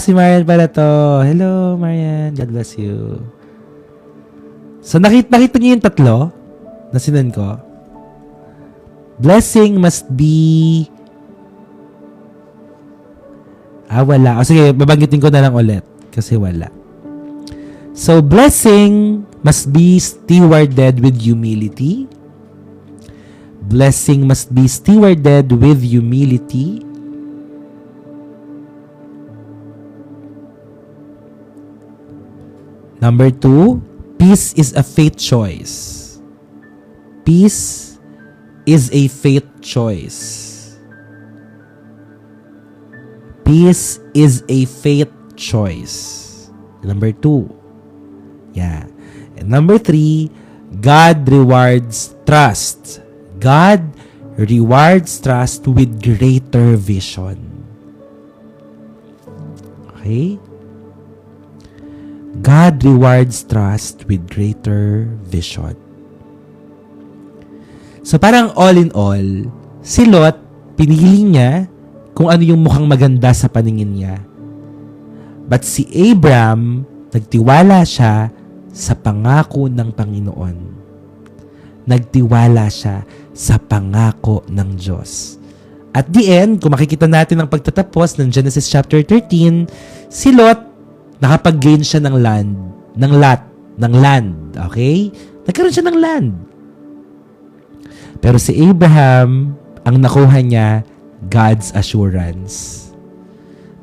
Si Marian pala to. Hello, Marian. God bless you. So, nakita niyo yung tatlo na sinan ko? Blessing must be... wala. Sige, babanggitin ko na lang ulit. Kasi wala. So, blessing must be stewarded with humility. Blessing must be stewarded with humility. Number 2, peace is a faith choice. Peace is a faith choice. Peace is a faith choice. Number 2. Yeah. And number 3, God rewards trust. God rewards trust with greater vision. Okay? God rewards trust with greater vision. So parang all in all, si Lot, pinili niya kung ano yung mukhang maganda sa paningin niya. But si Abram, nagtiwala siya sa pangako ng Panginoon. Nagtiwala siya sa pangako ng Diyos. At the end, kung makikita natin ang pagtatapos ng Genesis chapter 13, si Lot, nakapag-gain siya ng land. Okay? Nagkaroon siya ng land. Pero si Abraham, ang nakuha niya, God's assurance.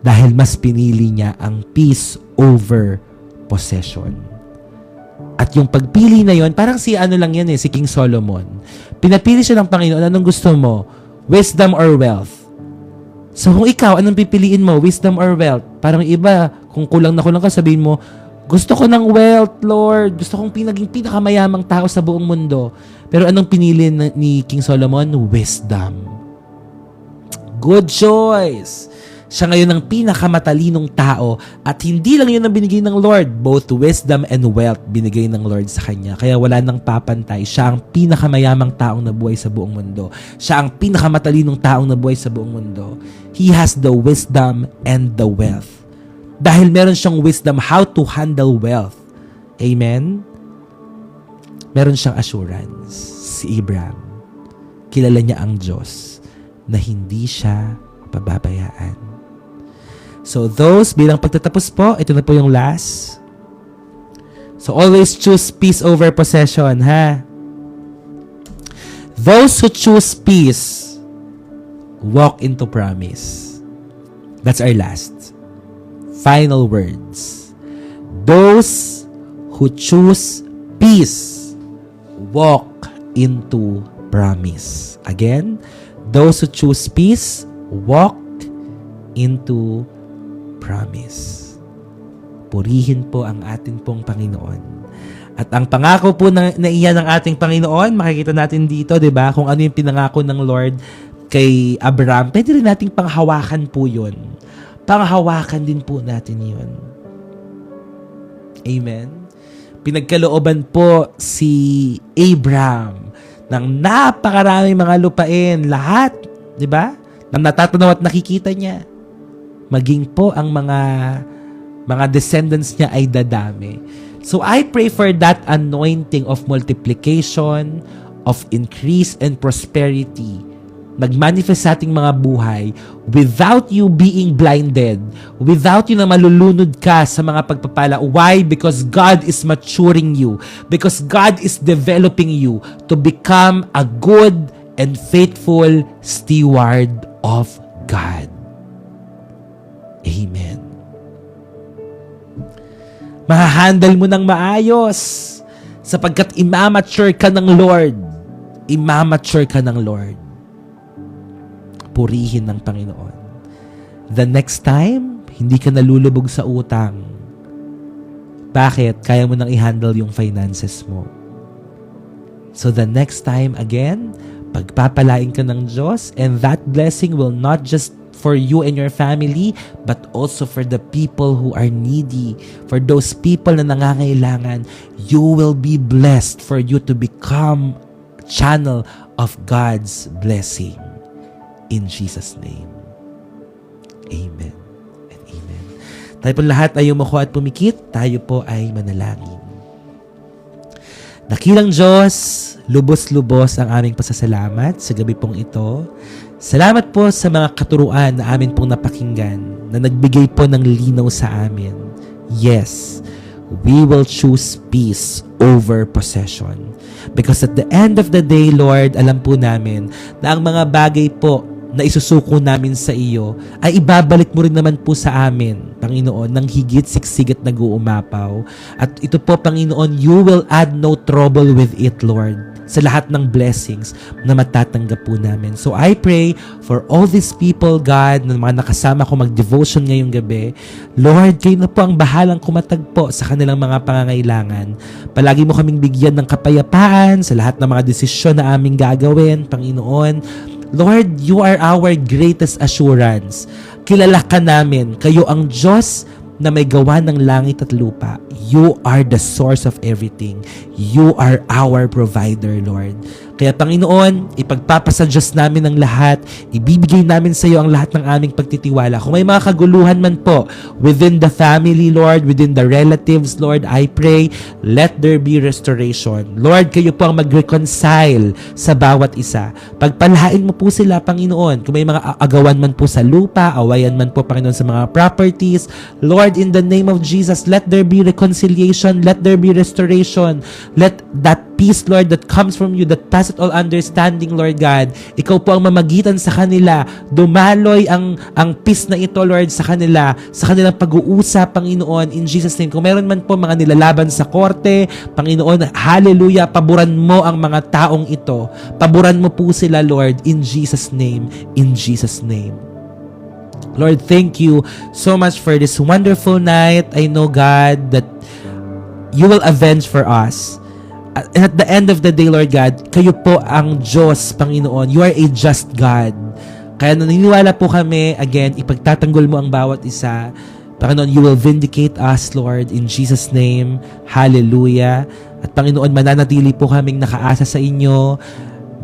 Dahil mas pinili niya ang peace over possession. At yung pagpili na yon, parang si si King Solomon. Pinapili siya ng Panginoon, anong gusto mo? Wisdom or wealth? So kung ikaw, anong pipiliin mo? Wisdom or wealth? Parang iba, kung kulang ka, sabihin mo, gusto ko ng wealth, Lord. Gusto kong naging pinakamayamang tao sa buong mundo. Pero anong pinili ni King Solomon? Wisdom. Good choice. Siya ngayon ang pinakamatalinong tao at hindi lang yun ang binigay ng Lord. Both wisdom and wealth binigay ng Lord sa kanya. Kaya wala nang papantay. Siya ang pinakamayamang taong nabuhay sa buong mundo. Siya ang pinakamatalinong taong nabuhay sa buong mundo. He has the wisdom and the wealth. Dahil meron siyang wisdom how to handle wealth. Amen? Meron siyang assurance. Si Abraham, kilala niya ang Diyos na hindi siya pababayaan. So those, bilang pagtatapos po, ito na po yung last. So always choose peace over possession, ha? Those who choose peace walk into promise. That's our last. Final words. Those who choose peace walk into promise. Again, those who choose peace walk into promise. Purihin po ang ating pong Panginoon. At ang pangako po na iyan ng ating Panginoon, makikita natin dito, 'di ba? Kung ano yung pinangako ng Lord kay Abraham, pwede rin nating panghawakan po 'yun. Panghawakan din po natin 'yun. Amen. Pinagkalooban po si Abraham ng napakaraming mga lupain, lahat, 'di ba? Na natatanaw at nakikita niya. Maging po ang mga descendants niya ay dadami. So I pray for that anointing of multiplication, of increase and prosperity. Mag-manifest sa ating mga buhay without you being blinded, without you na malulunod ka sa mga pagpapala. Why? Because God is maturing you. Because God is developing you to become a good and faithful steward of God. Amen. Mahahandle mo ng maayos sapagkat imamature ka ng Lord. Imamature ka ng Lord. Purihin ng Panginoon. The next time, hindi ka nalulubog sa utang. Bakit? Kaya mo nang i-handle yung finances mo. So the next time again, pagpapalain ka ng Diyos and that blessing will not just for you and your family, but also for the people who are needy, for those people na nangangailangan. You will be blessed for you to become channel of God's blessing. In Jesus' name. Amen and amen. Tayo po lahat ay umuko at pumikit. Tayo po ay manalangin. Dakilang Diyos, lubos-lubos ang aming pasasalamat sa gabi pong ito. Salamat po sa mga katuruan na amin pong napakinggan, na nagbigay po ng linaw sa amin. Yes, we will choose peace over possession. Because at the end of the day, Lord, alam po namin na ang mga bagay po na isusuko namin sa iyo ay ibabalik mo rin naman po sa amin, Panginoon, ng higit siksik at nag-uumapaw. At ito po, Panginoon, you will add no trouble with it, Lord, sa lahat ng blessings na matatanggap po namin. So I pray for all these people, God, na mga nakasama ko mag-devotion ngayong gabi. Lord, kayo na po ang bahalang kumatagpo sa kanilang mga pangangailangan. Palagi mo kaming bigyan ng kapayapaan sa lahat ng mga desisyon na aming gagawin, Panginoon. Lord, you are our greatest assurance. Kilala ka namin. Kayo ang Diyos na may gawa ng langit at lupa. You are the source of everything. You are our provider, Lord. Kaya Panginoon, ipagpapasadyos namin ang lahat, ibibigay namin sa iyo ang lahat ng aming pagtitiwala. Kung may mga kaguluhan man po within the family, Lord, within the relatives, Lord, I pray, let there be restoration. Lord, kayo po ang mag-reconcile sa bawat isa. Pagpalain mo po sila, Panginoon. Kung may mga agawan man po sa lupa, awayan man po, Panginoon, sa mga properties, Lord, in the name of Jesus, let there be reconciliation, let there be restoration, let that peace, Lord, that comes from you, that passes all understanding, Lord God. Ikaw po ang mamagitan sa kanila. Dumaloy ang peace na ito, Lord, sa kanila, sa kanilang pag-uusap, Panginoon, in Jesus' name. Kung meron man po mga nilalaban sa korte, Panginoon, hallelujah, paboran mo ang mga taong ito. Paboran mo po sila, Lord, in Jesus' name. In Jesus' name. Lord, thank you so much for this wonderful night. I know, God, that you will avenge for us. And at the end of the day, Lord God, kayo po ang Diyos, Panginoon. You are a just God. Kaya naniniwala po kami, again, ipagtatanggol mo ang bawat isa. Panginoon, you will vindicate us, Lord, in Jesus' name. Hallelujah. At Panginoon, mananatili po kaming nakaasa sa inyo.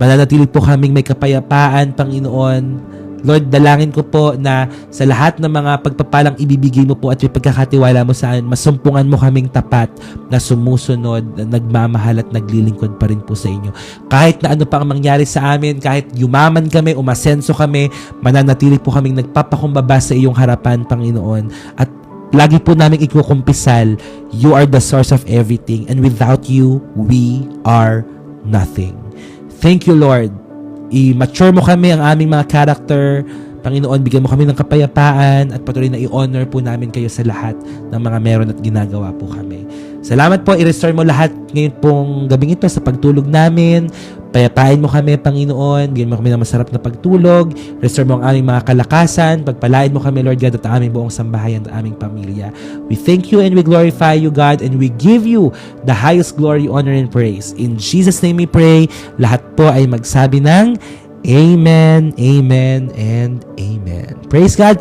Mananatili po kaming may kapayapaan, Panginoon. Lord, dalangin ko po na sa lahat ng mga pagpapalang ibibigay mo po at yung pagkakatiwala mo sa amin, masumpungan mo kaming tapat na sumusunod, na nagmamahal at naglilingkod pa rin po sa inyo. Kahit na ano pa ang mangyari sa amin, kahit yumaman kami, umasenso kami, mananatili po kaming nagpapakumbaba sa iyong harapan, Panginoon. At lagi po namin ikukumpisal, you are the source of everything, and without you, we are nothing. Thank you, Lord. I-mature mo kami ang aming mga character. Panginoon, bigyan mo kami ng kapayapaan at patuloy na i-honor po namin kayo sa lahat ng mga meron at ginagawa po kami. Salamat po, i-restore mo lahat ngayon pong gabing ito sa pagtulog namin. Payapain mo kami, Panginoon. Bigyan mo kami ng masarap na pagtulog. Restore mo ang aming mga kalakasan. Pagpalain mo kami, Lord God, at ang aming buong sambahayan at aming pamilya. We thank you and we glorify you, God, and we give you the highest glory, honor, and praise. In Jesus' name we pray. Lahat po ay magsabi ng Amen, Amen, and Amen. Praise God.